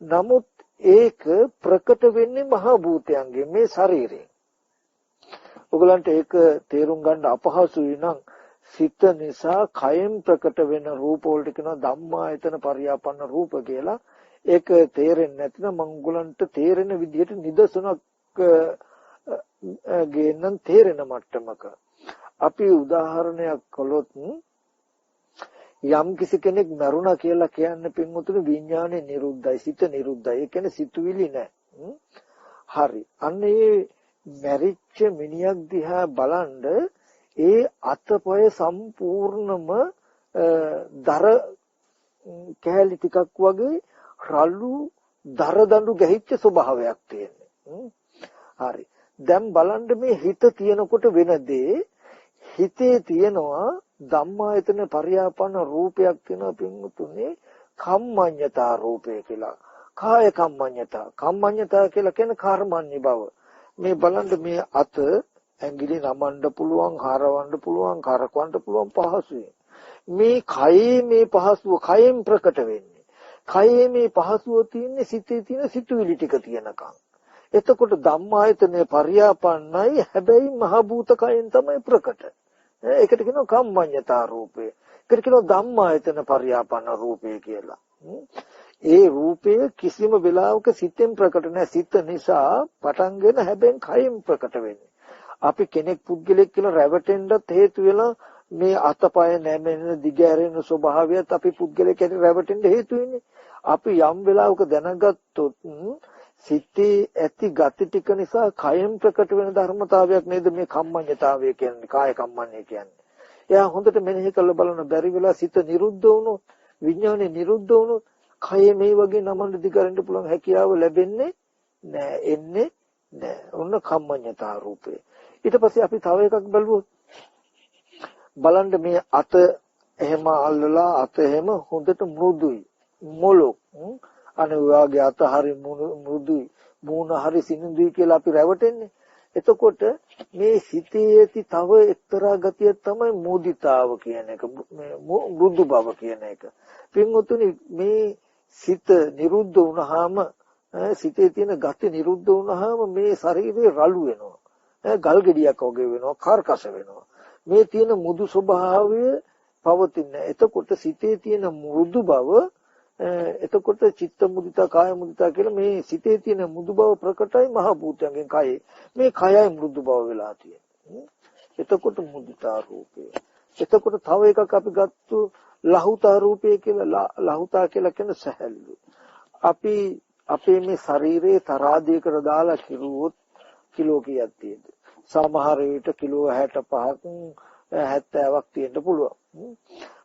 නමුත් ඒක ප්‍රකට වෙන්නේ මහ භූතයන්ගේ මේ ශරීරයෙන්. ඔයගලන්ට ඒක තේරුම් ගන්න අපහසුයි නම් සිත නිසා කයෙන් ප්‍රකට වෙන රූප වලට කියනවා ධම්මායතන පරියාපන්න රූප කියලා. ඒක තේරෙන්නේ නැත්නම් මම උගලන්ට තේරෙන විදිහට නිදසුනක් ගේන්නම් තේරෙන මට්ටමක. අපි උදාහරණයක් කළොත් යම් කිසි කෙනෙක් මරුණා කියලා කියන්නේ පින්වතුනි විඥානේ නිරුද්ධයි, සිත නිරුද්ධයි. ඒ කියන්නේ සිතුවිලි නැහැ. හරි. අන්න ඒ මැරිච්ච මිනිහක් දිහා බලන්ඩ ඒ අතපය සම්පූර්ණම දර කැලි ටිකක් වගේ රළු දර දඬු ගැහිච්ච ස්වභාවයක් තියෙන්නේ. හරි. දැන් බලන්න මේ හිත තියෙනකොට වෙන දේ හිතේ තියෙනවා ධම්මායතන පරියාපන්න රූපයක් තියෙනවා පින්තුනේ කම්මඤ්ඤතා රූපය කියලා. කාය කම්මඤ්ඤතා. කම්මඤ්ඤතා කියලා කියන්නේ කර්මන්නේ බව. මේ බලන්න මේ අත ඇඟිලි නමන්න පුළුවන්, හරවන්න පුළුවන්, කරකවන්න පුළුවන් පහසුයි. මේ කයේ මේ පහසුව කයෙන් ප්‍රකට වෙන්නේ. කයේ මේ පහසුව තියෙන්නේ සිතේ තියෙන සිතුවිලි ටික තියෙනකන්. එතකොට ධම්මායතනේ පරියාපන්නයි, හැබැයි මහ භූත කයෙන් තමයි ප්‍රකට. ඒකට කියනවා කම්මඤ්ඤතා රූපය. ඒකට කියනවා ධම්මායතන පරියාපන්න රූපය කියලා. ඒ රූපය කිසිම වෙලාවක සිතෙන් ප්‍රකට නැහැ. සිත නිසා පටන්ගෙන හැබැයි කයෙන් ප්‍රකට වෙන්නේ. අපි කෙනෙක් පුද්ගලෙක් කියලා රැවටෙන්නත් හේතු වෙලා මේ අතපය නැමෙන දිගෑරෙන ස්වභාවයත් අපි පුද්ගලෙක් ඇති රැවටෙන්න හේතු වෙන්නේ. අපි යම් වෙලාවක දැනගත්තොත් සිතේ ඇති ගති ටික නිසා කයෙන් ප්‍රකට වෙන ධර්මතාවයක් නේද මේ කම්මඤ්ඤතාවය කියන්නේ, කාය කම්මඤ්ඤය කියන්නේ. එයා හොඳට මෙනෙහි කරලා බලන බැරි වෙලා සිත නිරුද්ධ වුණොත්, විඥානේ නිරුද්ධ වුණොත් කය මේ වගේ නමන්න දිගරන්න පුළුවන් හැකියාව ලැබෙන්නේ නෑ, එන්නේ නෑ. ඔන්න කම්මඤ්ඤතා රූපය. ඊට පස්සේ අපි තව එකක් බලුවොත් බලන්න මේ අත එහෙම අල්ලලා අත එහෙම හොඳට මෘදුයි, මොලොක්. අනේ ඔයාගේ අත හරි මෘදුයි, මූණ හරි සිනිඳුයි කියලා අපි රැවටෙන්නේ. එතකොට මේ සිතේ ඇති තව එක්තරා ගතියක් තමයි මෝදිතාව කියන එක, මෘදු බව කියන එක. පින්වතුනි මේ සිත නිරුද්ධ වුණාම, සිතේ තියෙන ගති නිරුද්ධ වුණාම මේ ශරීරේ රළු වෙනවා. ගල් ගෙඩියක් වගේ වෙනවා, කාර්කස වෙනවා. මේ තියෙන මුදු ස්වභාවය පවතින. එතකොට සිතේ තියෙන මෘදු බව, එතකොට චිත්ත මුදිතා, කාය මුදිතා කියලා මේ සිතේ තියෙන මෘදු බව ප්‍රකටයි මහ භූතයෙන් කයේ. මේ කයයි මෘදු බව වෙලා තියෙන්නේ. එතකොට මුදිතා රූපය. එතකොට තව එකක් අපි ගත්තු ලහුතා රූපය කියලා. ලහුතා කියලා කියන්නේ සැහැල්ලු. අපි අපේ මේ ශරීරයේ තරාදියකට දාලා කිරුවොත් කිලෝ කීයක් තියෙද? සමහර විට කිලෝ 65ක් 70ක් තියෙන්න පුළුවන්.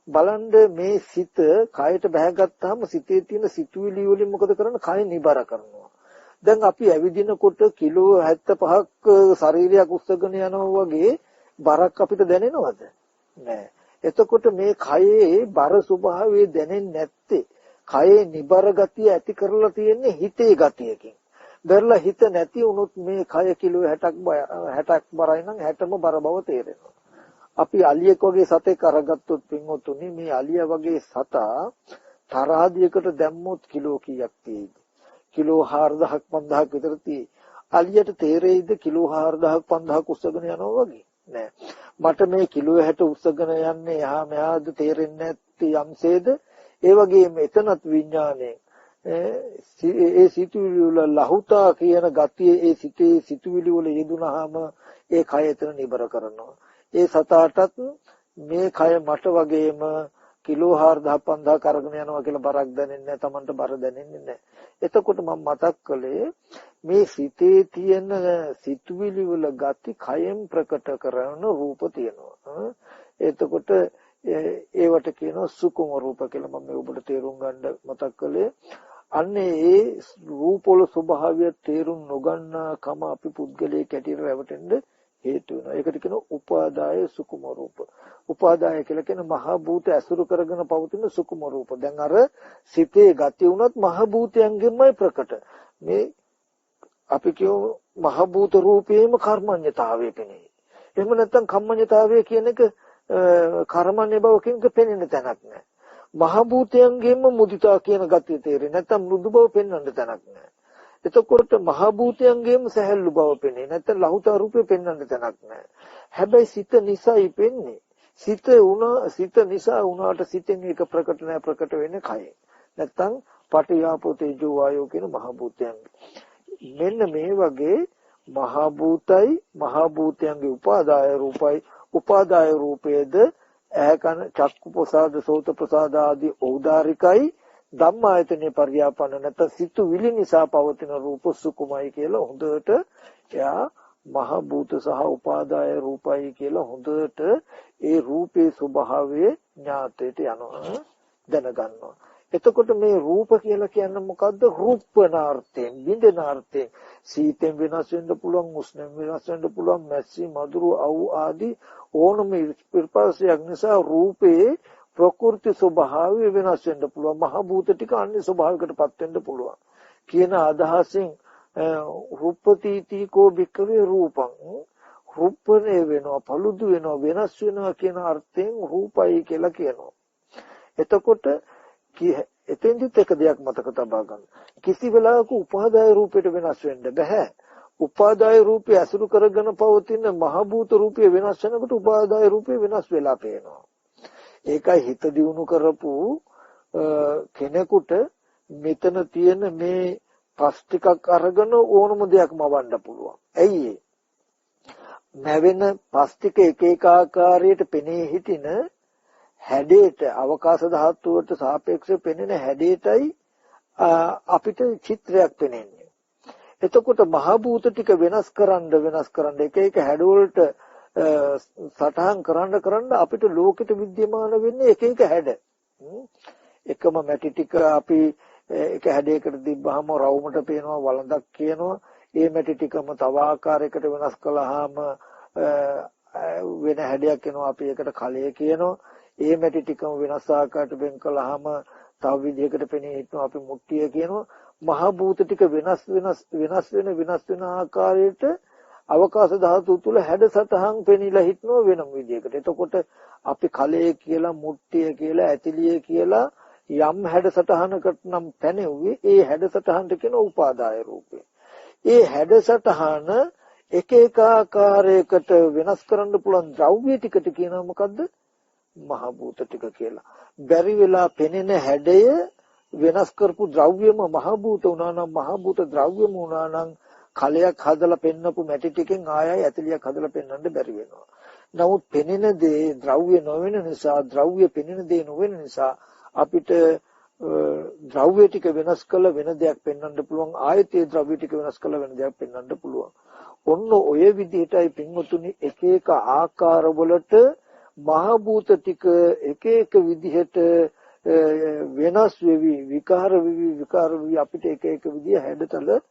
බලන්න මේ සිත කයට බැහැගත්තාම සිතේ තියෙන සිතුවිලි වලින් මොකද කරන්නේ? කය නිබර කරනවා. දැන් අපි ඇවිදිනකොට කිලෝ 75ක් ශරීරයක් උස්සගෙන යනවා වගේ බරක් අපිට දැනෙනවද? නෑ. එතකොට මේ කයේ බර ස්වභාවය දැනෙන්නේ නැත්තේ කයේ නිබර ගතිය ඇති කරලා තියෙන්නේ හිතේ ගතියකින්. බැලලා හිත නැති වුණොත් මේ කය කිලෝ 60ක් බරයි නම් 60ම බර බව තේරෙනවා. අපි අලියෙක් වගේ සතෙක් අරගත්තොත් පින්වතුනි මේ අලියා වගේ සතා තරහදියකට දැම්මොත් කිලෝ කීයක් තියෙයිද? කිලෝ 4000ක් 5000ක් විතර තියෙයි. අලියට තේරෙයිද කිලෝ 4000ක් 5000ක් උස්සගෙන යනවා වගේ? නෑ. මට මේ කිලෝ 60 උස්සගෙන යන්නේ එහා මෙහාද තේරෙන්නේ නැති යම්සේද? ඒ වගේම එතනත් විඥානයේ ඒ සිතුවිලි වල ලහුතා කියන ගතිය ඒ සිතේ සිතුවිලි වල යෙදුනහම ඒ කය එතන නිබර කරනවා. ඒ සතාටත් මේ කය මට වගේම කිලෝ 4000 5000 කරගෙන යනවා කියලා බරක් දැනෙන්නේ නැහැ. Tamanට බර දැනෙන්නේ නැහැ. එතකොට මම මතක් කළේ මේ සිතේ තියෙන සිතුවිලි වල ගති කයෙන් ප්‍රකට කරන රූප තියෙනවා. එතකොට ඒවට කියනවා සුකුම රූප කියලා. මම ඔබට තේරුම් ගන්න මතක් කළේ. අන්නේ ඒ රූප වල ස්වභාවය තේරුම් නොගන්නා කම අපි පුද්ගලයේ කැටියට රැවටෙන්න හේතු වෙනවා. ඒකට කියනවා උපාදාය සුකුම රූප. උපාදාය කියලා කියන මහ භූත ඇසුරු කරගෙන පවතින සුකුම රූප. දැන් අර සිතේ ගති වුණත් මහ භූතයන්ගෙන්මයි ප්‍රකට. මේ අපි කියමු මහ භූත රූපේම කර්මඤ්ඤතාවය පෙනේ. එහෙම නැත්නම් කම්මඤ්ඤතාවය කියන එක කර්මඤ්ඤ බවකින් පෙනෙන තැනක් නෑ. මහ භූතයන්ගෙන්ම මුදිතා කියන ගතිය තේරෙන්නේ නැත්නම් මෘදු බව පෙන්වන්න තැනක් නෑ. එතකොට මහ භූතයන්ගෙන්ම සැහැල්ලු බව පෙනේ. නැත්නම් ලහුතා රූපේ පෙන්වන්න තැනක් නෑ. හැබැයි සිත නිසායි පෙන්නේ. සිත නිසා වුණාට සිතෙන් ඒක ප්‍රකට නෑ. ප්‍රකට වෙන්නේ කයෙන්. නැත්නම් පටිආපෝ තේජෝ වායෝ කියන මහ භූතයන්. මෙන්න මේ වගේ මහ භූතයි මහ භූතයන්ගේ උපාදාය රූපයි උපාදාය රූපයේද ඇකන චක්කු ප්‍රසාද සෝත ප්‍රසාද ආදී ඖදාරිකයි ධම්මායතනේ පරියාපන්න නැත්නම් සිතුවිලි නිසා පවතින රූප සුකුමයි කියලා හොඳට එයා මහ භූත සහ උපාදාය රූපයි කියලා හොඳට ඒ රූපේ ස්වභාවය ඥාතයට යනවා දැනගන්නවා. එතකොට මේ රූප කියලා කියන්නේ මොකද්ද? රූපනාර්ථයෙන් බින්දනාර්ථයෙන් සීතෙන් වෙනස් වෙන්න පුළුවන්, උෂ්ණෙන් වෙනස් වෙන්න පුළුවන්, මැස්සි මధుර අවු ආදී ඕනම ස්පර්ශයක් නිසා රූපේ ප්‍රකෘති ස්වභාවය වෙනස් වෙන්න පුළුවන්. මහ භූත ටික අන්‍ය ස්වභාවයකටපත් වෙන්න පුළුවන් කියන අදහසින් රූපතිතිකෝ භික්ඛවේ රූපං රූපනේ වෙනවා, පළුදු වෙනවා, වෙනස් වෙනවා කියන අර්ථයෙන් රූපයි කියලා කියනවා. එතකොට එතෙන්දිත් එක දෙයක් මතක තබා ගන්න. කිසි වෙලාවක උපාදාය රූපයට වෙනස් වෙන්න බෑ. උපාදාය රූපය අසුරු කරගෙන පවතින මහ භූත රූපය වෙනස් වෙනකොට උපාදාය රූපය වෙනස් වෙලා පේනවා. ඒකයි හිත දියුණු කරපු කෙනෙකුට මෙතන තියෙන මේ පස් ටිකක් අරගෙන ඕනම දෙයක් මවන්න පුළුවන්. ඇයි නැවෙන පස් ටික එක එක ආකාරයට පෙනී හිටින හැඩයට අවකාශ ධාතුවට සාපේක්ෂව පෙනෙන හැඩයටයි අපිට චිත්‍රයක් පෙනෙන්නේ. එතකොට මහ භූත ටික වෙනස් කරන්න එක එක හැඩ වලට සටහන් කරන්න අපිට ලෝකෙට විද්‍යමාන වෙන්නේ එක එක හැඩ. එකම මැටි ටික අපි එක හැඩයකට තිබ්බහම රවුමට පේනවා, වළඳක් කියනවා. ඒ මැටි ටිකම තව ආකාරයකට වෙනස් කළාම වෙන හැඩයක් එනවා. අපි ඒකට කලය කියනවා. ඒ මැටි ටිකම වෙනස් ආකාරයකට වෙන් කළාම තව විදිහකට පෙනී හිටනවා. අපි මුට්ටිය කියනවා. මහ භූත ටික වෙනස් වෙන ආකාරයට අවකාශ ධාතු තුල හැඩසටහන් පෙනීලා හිටනවා වෙනම විදිහකට. එතකොට අපි කලයේ කියලා, මුට්ටිය කියලා, ඇතිලිය කියලා යම් හැඩසටහනකට නම් පැනෙව්වේ ඒ හැඩසටහනට කියන උපාදාය රූපය. ඒ හැඩසටහන එක එක ආකාරයකට වෙනස් කරන්න පුළුවන් ද්‍රව්‍ය ටිකට කියනවා මොකද්ද? මහ භූත ටික කියලා. බැරි වෙලා පෙනෙන හැඩය වෙනස් කරපු ද්‍රව්‍යම මහ භූත වුණා නම්, මහ භූත ද්‍රව්‍යම වුණා නම් කලයක් හදලා පෙන්නපු මැටි ටිකෙන් ආයයි ඇතිලියක් හදලා පෙන්වන්න බැරි වෙනවා. නමුත් පෙනෙන දේ ද්‍රව්‍ය නොවන නිසා, ද්‍රව්‍ය පෙනෙන දේ නොවන නිසා අපිට ද්‍රව්‍ය ටික වෙනස් කළ වෙන දෙයක් පෙන්වන්න පුළුවන්. ආයතයේ ද්‍රව්‍ය ටික වෙනස් කළ වෙන දෙයක් පෙන්වන්න පුළුවන්. ඔන්න ඔය විදිහටයි පින්වතුනි එක එක ආකාරවලට මහ භූත ටික එක එක විදිහට වෙනස් වෙවි විකාර වෙවි අපිට එක එක විදිහ හැඩතල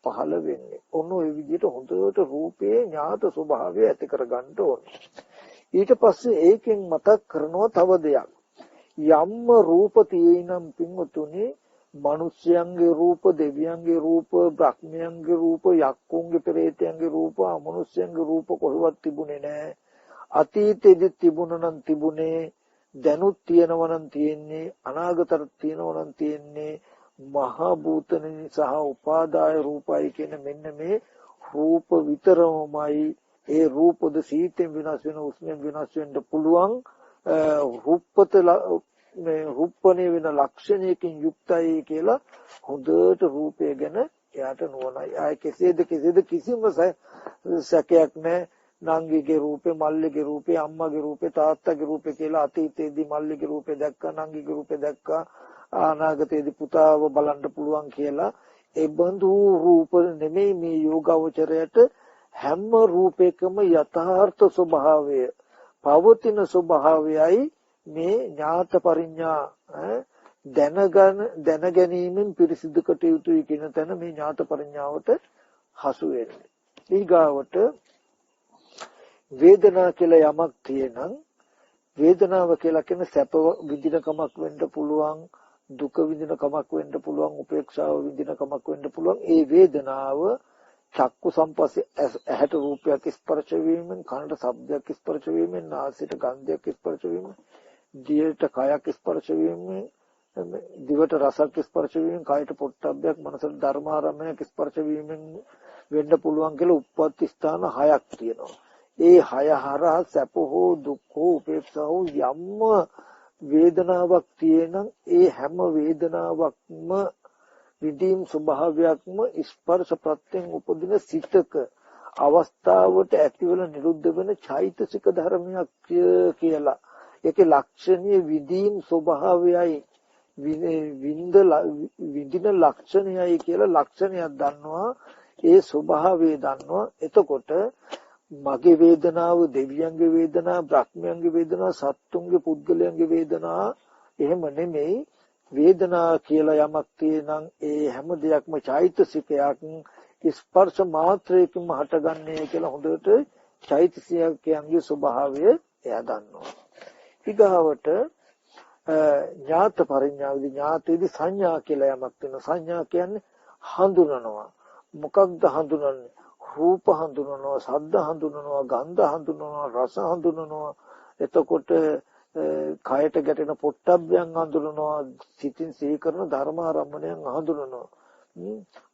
පහළ වෙන්නේ. ඔන්න ඔය විදිහට හොඳට රූපේ ඥාත ස්වභාවය ඇති කරගන්න ඕනේ. ඊට පස්සේ ඒකෙන් මතක් කරනවා තව දෙයක්. යම්ම රූප තියෙනම් පින්වතුනි, මිනිස්යන්ගේ රූප, දෙවියන්ගේ රූප, බ්‍රහ්මයන්ගේ රූප, යක්කුන්ගේ, පෙරේතයන්ගේ රූප, අමනුෂ්‍යයන්ගේ රූප කොහෙවත් තිබුණේ නැහැ. අතීතයේදී තිබුණා නම් තිබුණේ, දැනුත් තියෙනවා නම් තියෙන්නේ, අනාගතයට තියෙනවා නම් තියෙන්නේ මහ භූතනේ සහ උපාදාය රූපයි කියන මෙන්න මේ රූප විතරමයි. ඒ රූපද සීතෙන් වෙනස් වෙන, උෂ්ණෙන් වෙනස් වෙන්න පුළුවන්. රූපත මේ රූපණේ වෙන ලක්ෂණයකින් යුක්තයි කියලා හොඳට රූපය ගැන එයාට නුවණයි. ආයේ කෙසේද කිසිම සැකයක් නැහැ. නංගිගේ රූපේ, මල්ලිගේ රූපේ, අම්මගේ රූපේ, තාත්තගේ රූපේ කියලා අතීතයේදී මල්ලිගේ රූපේ දැක්කා, නංගිගේ රූපේ දැක්කා, අනාගතයේදී පුතාව බලන්න පුළුවන් කියලා. ඒ බඳු රූප නෙමෙයි මේ යෝගාවචරයට හැම රූපයකම යථාර්ථ ස්වභාවය පවතින ස්වභාවයයි මේ ඥාත පරිඥා දැනගැනීමෙන් පිරිසිදු කටයුතුයි කියන තැන මේ ඥාත පරිඥාවට හසු වෙන්නේ. ඊගාවට වේදනා කියලා යමක් තියෙනම් වේදනාව කියලා කියන්නේ සැප විඳින කමක් වෙන්න පුළුවන්, දුක විඳින කමක් වෙන්න පුළුවන්, උපේක්ෂාව විඳින කමක් වෙන්න පුළුවන්. ඒ වේදනාව චක්කු සම්පස්සේ ඇහැට රූපයක් ස්පර්ශ වීමෙන්, කනට ශබ්දයක් ස්පර්ශ වීමෙන්, නාසයට ගන්ධයක් ස්පර්ශ වීමෙන්, දිවට කයක් ස්පර්ශ වීමෙන්, දිවට රසක් ස්පර්ශ වීමෙන්, කයට පොට්ටබ්බයක්, මනසට ධර්මාරම්මණයක් ස්පර්ශ වීමෙන් වෙන්න පුළුවන් කියලා උප්පත්ති ස්ථාන 6ක් තියෙනවා. ඒ 6 හරහා සැප හෝ දුක් හෝ උපේක්ෂා හෝ යම් වේදනාවක් තියෙනම් ඒ හැම වේදනාවක්ම විදීම් ස්වභාවයක්ම ස්පර්ශ ප්‍රත්‍යයෙන් උපදින සිතක අවස්ථාවට ඇතිවල නිරුද්ධ වෙන චෛතසික ධර්මයක් කියලා. ඒකේ ලක්ෂණීය විදීම් ස්වභාවයයි විඳින ලක්ෂණයයි කියලා ලක්ෂණයක් දන්නවා. ඒ ස්වභාවය දන්නවා. එතකොට මගේ වේදනාව, දෙවියන්ගේ වේදනාව, බ්‍රහ්මයන්ගේ වේදනාව, සත්තුන්ගේ පුද්ගලයන්ගේ වේදනාව එහෙම නෙමෙයි. වේදනා කියලා යමක් තියෙනම් ඒ හැම දෙයක්ම චෛතසිකයක් ස්පර්ශ මාත්‍රයකින්ම හටගන්නේ කියලා හොඳට චෛතසිකයන්ගේ ස්වභාවය එයා දන්නවා. ඊගාවට ඥාත පරිඥාවේදී ඥාතේදී සංඥා කියලා යමක් තියෙනවා. සංඥා කියන්නේ හඳුනනවා. මොකක්ද හඳුනන්නේ? රූප හඳුනනවා, ශබ්ද හඳුනනවා, ගන්ධ හඳුනනවා, රස හඳුනනවා. එතකොට කයට ගැටෙන පොට්ටබ්බයන් හඳුනනවා, සිතින් සිහි කරන ධර්මාරම්මණයන් හඳුනනවා.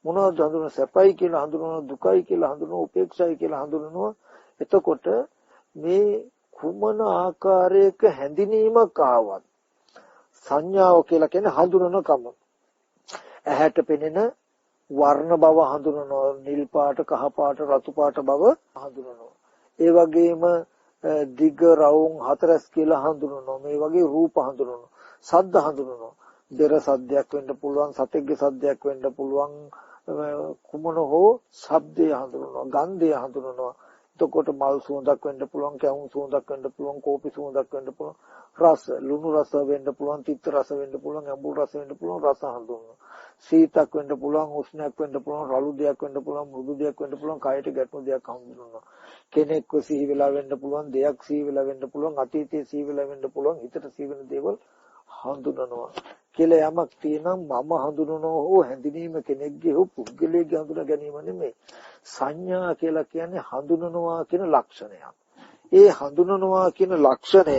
මොනවද හඳුනන? සැපයි කියලා හඳුනනවා, දුකයි කියලා හඳුනනවා, උපේක්ෂයි කියලා හඳුනනවා. එතකොට මේ කුමන ආකාරයක හැඳිනීමක් ආවත් සංඥාව කියලා කියන්නේ හඳුනන කම. ඇහැට පෙනෙන වර්ණ බව හඳුනනවා, නිල් පාට, කහ පාට, රතු පාට බව හඳුනනවා. ඒ වගේම දිග රවුම් හතරස් කියලා හඳුනනවා. මේ වගේ රූප හඳුනනවා. ශබ්ද හඳුනනවා. දෙර සද්දයක් වෙන්න පුළුවන්, සතෙක්ගේ සද්දයක් වෙන්න පුළුවන්, කුමන හෝ ශබ්දය හඳුනනවා, ගන්ධය හඳුනනවා. එතකොට මල් සුවඳක් වෙන්න පුළුවන්, කැවුම් සුවඳක් වෙන්න පුළුවන්, කෝපි සුවඳක් වෙන්න පුළුවන්, රස, ලුණු රස වෙන්න පුළුවන්, තිත්ත රස වෙන්න පුළුවන්, අඹුල් රස වෙන්න පුළුවන්, රස හඳුනනවා. සීතක් වෙන්න පුළුවන්, උෂ්ණයක් වෙන්න පුළුවන්, රළු දෙයක් වෙන්න පුළුවන්, මෘදු දෙයක් වෙන්න පුළුවන්, කයට ගැටුණු දෙයක් හඳුනනවා. කෙනෙක්ව සිහි වෙලා වෙන්න පුළුවන්, දෙයක් සිහි වෙලා වෙන්න පුළුවන්, අතීතයේ සිහි වෙලා වෙන්න පුළුවන්, හිතට සිහි වෙන දේවල් හඳුනනවා. කියලා යමක් තියෙනම් මම හඳුනනවා හෝ හැඳිනීම කෙනෙක්ගේ හෝ පුද්ගලයෙක්ගේ හඳුනා ගැනීම නෙමෙයි. සංඥා කියලා කියන්නේ හඳුනනවා කියන ලක්ෂණයක්. ඒ හඳුනනවා කියන ලක්ෂණය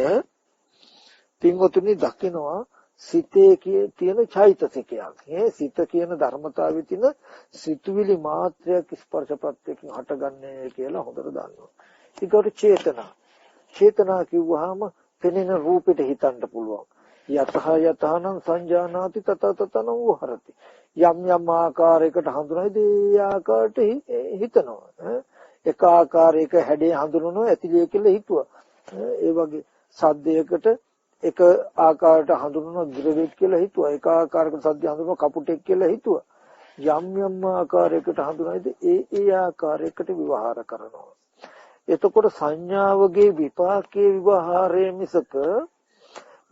පින්වතුනි දකිනවා සිතේ තියෙන චෛතසිකයක්. මේ සිත කියන ධර්මතාවයේ තියෙන සිතුවිලි මාත්‍රයක් ස්පර්ශ ප්‍රත්‍යයෙන් හටගන්නේ කියලා හොඳට දන්නවා. ඊකට චේතනා. චේතනා කිව්වහම පෙනෙන රූපෙට හිතන්න පුළුවන්. යතහ යතහනම් සංජානාති තත තතන වූහරති. යම් යම් ආකාරයකට හඳුනයිද ඒ ආකාරයට හිතනවා. එක ආකාරයක හැඩේ හඳුනනවා ඇතිලිය කියලා හිතුවා. ඒ වගේ සද්දයකට එක ආකාරයට හඳුනනවා ගිරවෙක් කියලා හිතුවා. එක ආකාරයකට සද්ද හඳුනනවා කපුටෙක් කියලා හිතුවා. යම් යම් ආකාරයකට හඳුනයිද ඒ ආකාරයකට විවහාර කරනවා. එතකොට සංඥාවගේ විපාකයේ විවහාරයේ මිසක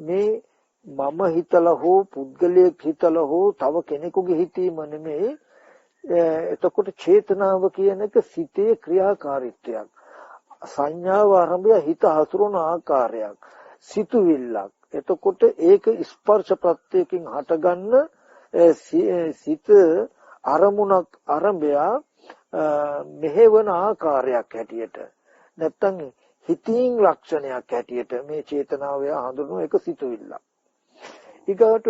මේ මම හිතලා හෝ පුද්ගලයෙක් හිතලා හෝ තව කෙනෙකුගේ හිතීම නෙමෙයි. එතකොට චේතනාව කියන එක සිතේ ක්‍රියාකාරීත්වයක්. සංඥාව ආරම්භය හිත හසුරන ආකාරයක්. සිතුවිල්ලක්. එතකොට ඒක ස්පර්ශ ප්‍රත්‍යයෙන් හටගන්න සිත අරමුණක් ආරම්භය මෙහෙවන ආකාරයක් හැටියට නැත්තම් හිතින් ලක්ෂණයක් හැටියට මේ චේතනාව හඳුන්වන එක සිතුවිල්ලක්. ඊගාට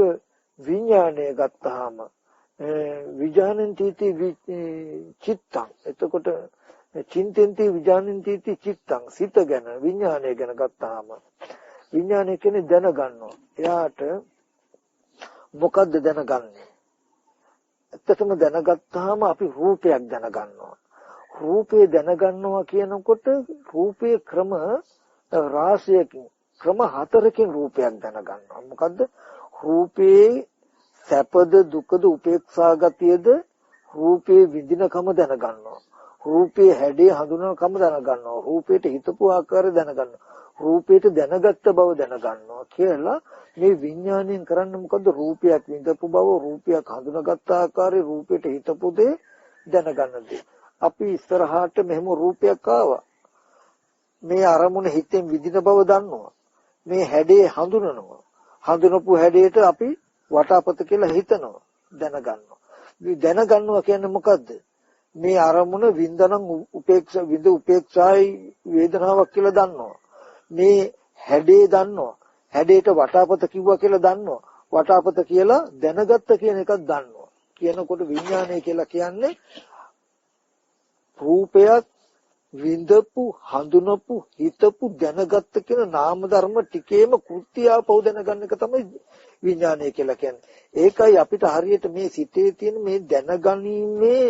විඥානය ගත්තාම විඥානන්ති චිත්තං. එතකොට චින්තෙන්ති විඥානන්ති චිත්තං. සිත ගැන විඥානය ගැන ගත්තාම විඥානය කියන්නේ දැනගන්නවා. එයාට මොකද්ද දැනගන්නේ? ඇත්තටම දැනගත්තාම අපි රූපයක් දැනගන්නවා. රූපේ දැනගන්නවා කියනකොට රූපේ ක්‍රම රාශියකින් ක්‍රම 4කින් රූපයක් දැනගන්නවා. මොකද්ද? රූපේ සැපද දුකද උපේක්ෂා ගතියද රූපේ විඳිනකම දැනගන්නවා. රූපේ හැඩය හඳුනනකම දැනගන්නවා. රූපේට හිතපු ආකාරය දැනගන්නවා. රූපේට දැනගත්ත බව දැනගන්නවා කියලා මේ විඥාණයෙන් කරන්නේ මොකද්ද? රූපයක් විඳපු බව, රූපයක් හඳුනාගත් ආකාරය, රූපේට හිතපු දේ දැනගන්න දේ. අපි ඉස්සරහට මෙහෙම රූපයක් ආවා. මේ අරමුණ හිතෙන් විඳින බව දන්නවා. මේ හැඩේ හඳුනනවා. හඳුනපු හැඩයට අපි වටාපත කියලා හිතනවා, දැනගන්නවා. මේ දැනගන්නවා කියන්නේ මොකද්ද? මේ අරමුණ විඳනනම් උපේක්ෂායි වේදනාවක් කියලා දන්නවා. මේ හැඩේ දන්නවා. හැඩේට වටාපත කිව්වා කියලා දන්නවා. වටාපත කියලා දැනගත්ත කියන එකක් දන්නවා. කියනකොට විඥානය කියලා කියන්නේ රූපයක් විඳපු, හඳුනපු, හිතපු, දැනගත්ත කියන නාම ධර්ම ටිකේම කෘත්‍ය ආපහු දැනගන්න එක තමයි විඥානය කියලා කියන්නේ. ඒකයි අපිට හරියට මේ සිතේ තියෙන මේ දැනගැනීමේ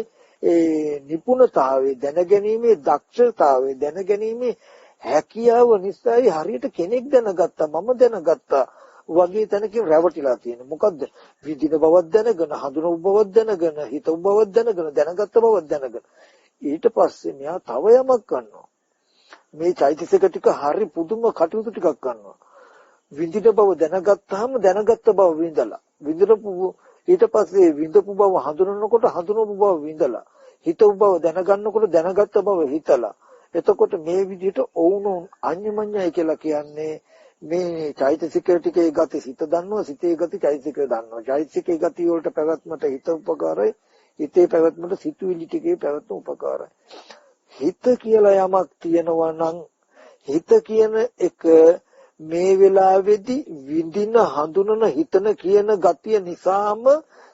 නිපුණතාවය, දැනගැනීමේ දක්ෂතාවය, දැනගැනීමේ හැකියාව නිසායි හරියට කෙනෙක් දැනගත්තා, මම දැනගත්තා වගේ තැනකින් රැවටිලා තියෙන්නේ. මොකද්ද? විඳින බවක් දැනගෙන, හඳුනන බවක් දැනගෙන, හිතව බවක් දැනගෙන, දැනගත්ත බවක් දැනගෙන. ඊට පස්සේ මෙයා තව යමක් කරනවා. මේ චෛතසික ටික හරි පුදුම කටයුතු ටිකක් කරනවා. විඳින බව දැනගත්තාම දැනගත්ත බව විඳලා. විඳිනපු ඊට පස්සේ විඳපු බව හඳුනනකොට හඳුනපු බව විඳලා. හිතපු බව දැනගන්නකොට දැනගත්ත බව හිතලා. එතකොට මේ විදිහට ඔවුනොන් අඤ්ඤමඤ්ඤය කියලා කියන්නේ මේ චෛතසික ටිකේ ගති සිත දන්නවා, සිතේ ගති චෛතසිකය දන්නවා. චෛතසිකේ ගති වලට පැවැත්මට හිත උපකාරයි, හිතේ පැවැත්මට සිතුවිලි ටිකේ පැවැත්ම උපකාරයි. හිත කියලා යමක් තියෙනවා නම් හිත කියන එක මේ වෙලාවේදී විඳින, හඳුනන, හිතන කියන ගතිය නිසාම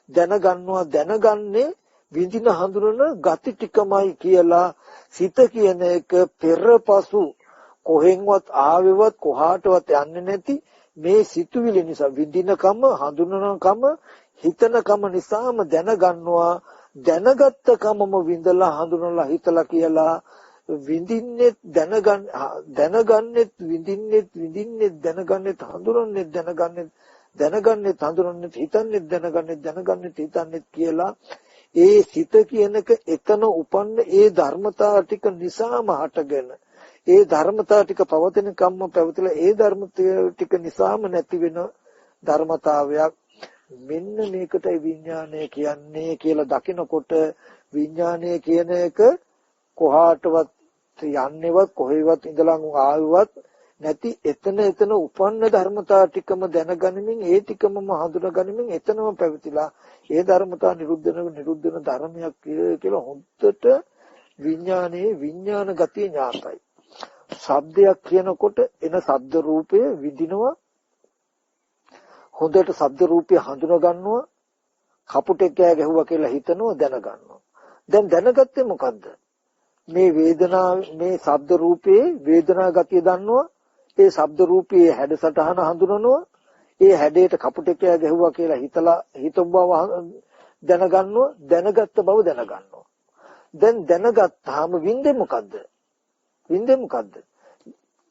දැනගන්නවා. දැනගන්නේ විඳින, හඳුනන ගති ටිකමයි කියලා සිත කියන එක පෙරපසු කොහෙන්වත් ආවෙවත් කොහාටවත් යන්නේ නැති මේ සිතුවිලි නිසා විඳිනකම, හඳුනනකම, හිතනකම නිසාම දැනගන්නවා. දැනගත්ත කමම විඳලා, හඳුනලා, හිතලා කියලා විඳින්නෙත් දැනගන්නෙත් විඳින්නෙත් දැනගන්නෙත් හඳුනන්නෙත් දැනගන්නෙත් හඳුනන්නෙත් හිතන්නෙත් දැනගන්නෙත් හිතන්නෙත් කියලා ඒ සිත කියනක එතන උපන්න ඒ ධර්මතා ටික නිසාම හටගෙන ඒ ධර්මතා ටික පවතින කම්ම පැවතිලා ඒ ධර්මතා ටික නිසාම නැති වෙන ධර්මතාවයක්. මෙන්න මේකටයි විඥානය කියන්නේ කියලා දකිනකොට විඥානය කියන එක කොහාටවත් යන්නේවත් කොහෙවත් ඉඳලා ආවවත් නැති එතන උපන්න ධර්මතා ටිකම දැනගනිමින් ඒ ටිකම හඳුනගනිමින් එතනම පැවතිලා ඒ ධර්මතා නිරුද්ධ වෙන ධර්මයක් කියලා හොද්දට විඥානයේ විඥාන ගතිය ඥාතයි. ශබ්දයක් කියනකොට එන ශබ්ද රූපය විඳිනවා. හොඳට ශබ්ද රූපය හඳුනා ගන්නවා. කපුටෙක් ගැහුවා කියලා හිතනවා, දැනගන්නවා. දැන් දැනගත්තේ මොකද්ද? මේ වේදනාව, මේ ශබ්ද රූපයේ වේදනා ගතිය දන්නවා. ඒ ශබ්ද රූපයේ හැඩසටහන හඳුනනවා. ඒ හැඩයට කපුටෙක් ගැහුවා කියලා හිතව බව දැනගන්නවා. දැනගත්ත බව දැනගන්නවා. දැන් දැනගත්තාම විඳේ මොකද්ද?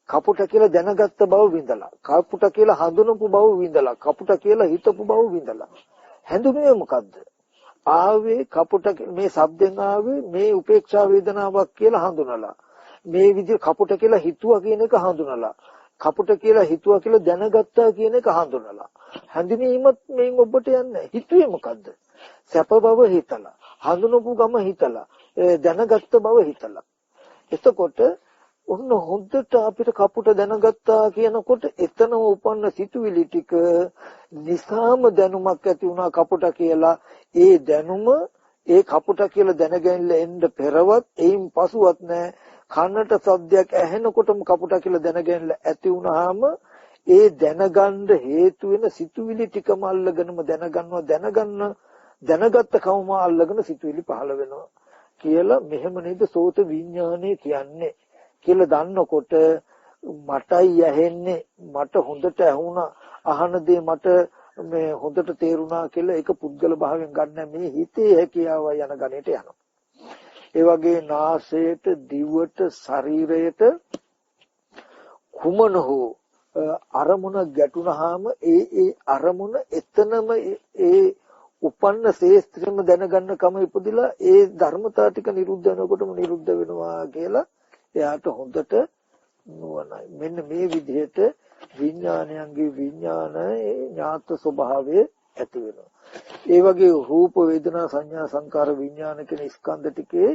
කපුට කියලා දැනගත්ත බව විඳලා, කපුට කියලා හඳුනපු බව විඳලා, කපුට කියලා හිතපු බව විඳලා. හැඳුනුවේ මොකද්ද? ආවේ කපුට මේ શબ્දෙන් ආවේ මේ උපේක්ෂා වේදනාවක් කියලා හඳුනලා. මේ විදිහ කපුට කියලා හිතුවා කියන එක හඳුනලා. කපුට කියලා හිතුවා කියලා දැනගත්තා කියන එක හඳුනලා. හැඳිනීමත් මේන් ඔබට යන්නේ. හිතුවේ මොකද්ද? සැප බව හිතලා, හඳුනපු ගම හිතලා, දැනගත්ත බව හිතලා. එතකොට ඔන්න හොද්දට අපිට කපුට දැනගත්තා කියනකොට එතනම උපන්න සිතුවිලි ටික නිසාම දැනුමක් ඇති වුණා කපුට කියලා. ඒ දැනුම ඒ කපුට කියලා දැනගැනලා එන්න පෙරවත් එයින් පසුවත් නැහැ. කනට සද්දයක් ඇහෙනකොටම කපුට කියලා දැනගැනලා ඇති වුණාම ඒ දැනගන්න හේතු වෙන සිතුවිලි ටිකම අල්ලගෙනම දැනගත්ත කවම අල්ලගෙන සිතුවිලි පහළ වෙනවා කියලා මෙහෙම නේද සෝත විඥානය කියන්නේ කියලා දන්නකොට මටයි ඇහෙන්නේ මට හොඳට ඇහුණා අහන දේ මට මේ හොඳට තේරුණා කියලා ඒක පුද්ගල භාවයෙන් ගන්න මේ හිතේ හැකියාව යන ගණයට යනවා. ඒ වගේ නාසයට දිවට ශරීරයට කුමන හෝ අරමුණ ගැටුණාම ඒ අරමුණ එතනම ඒ උපන්න ශේස්ත්‍රෙම දැනගන්න කම ඉපදිලා ඒ ධර්මතා ටික නිරුද්ධ වෙනකොටම නිරුද්ධ වෙනවා කියලා එයාට හොඳට නුවණයි. මෙන්න මේ විදිහට විඥානයන්ගේ විඥානයේ ඥාත ස්වභාවය ඇති වෙනවා. ඒ වගේ රූප වේදනා සංඥා සංකාර විඥාන කියන ස්කන්ධ ටිකේ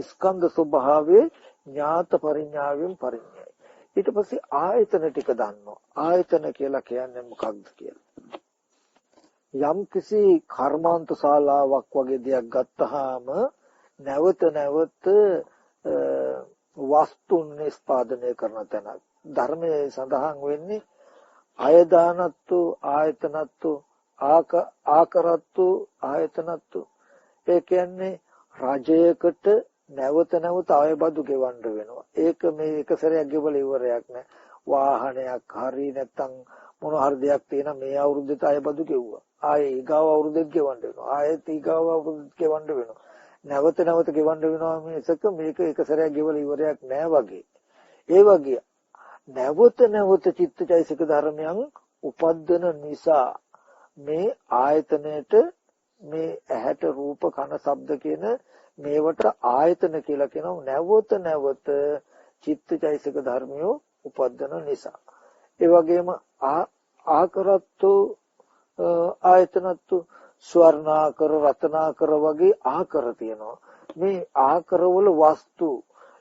ස්කන්ධ ස්වභාවයේ ඥාත පරිඥාවෙන් පරිඥායි. ඊට පස්සේ ආයතන ටික දන්නවා. ආයතන කියලා කියන්නේ මොකක්ද කියලා. යම් කිසි කර්මාන්ත ශාලාවක් වගේ දෙයක් ගත්තාම නැවත නැවත වස්තුන් නිස්පාදනය කරන තැනක්. ධර්මයේ සඳහන් වෙන්නේ අයදානත්තු ආයතනත්තු ආකරත්තු ආයතනත්තු. ඒ කියන්නේ රජයකට නැවත නැවත අයබදු ගෙවන්න වෙනවා. ඒක මේ එක සැරයක් ගෙවලා ඉවරයක් නෑ. වාහනයක් හරි නැත්තම් මොන හරි දෙයක් තියෙන මේ අවුරුද්දේට අයබදු ගෙවුවා. ආයේ ඊගාව අවුරුද්දෙත් ගෙවන්න වෙනවා. ආයෙත් ඊගාව අවුරුද්දෙත් ගෙවන්න වෙනවා. නැවත නැවත ගෙවන්න වෙනවා මේක මේක එක සැරයක් ගෙවලා ඉවරයක් නෑ වගේ. ඒ වගේ නැවත නැවත චිත්තචෛසික ධර්මයන් උපද්දන නිසා මේ ආයතනයේට මේ ඇහැට රූප කන ශබ්ද කියන මේවට ආයතන කියලා කියනවා. නැවත නැවත චිත්තචෛසික ධර්මියෝ උපද්දන නිසා. ඒ වගේම ආකරත්තු ආයතනත්තු ස්වර්ණාකර රත්නාකර වගේ ආකර තියෙනවා. මේ ආකරවල වස්තු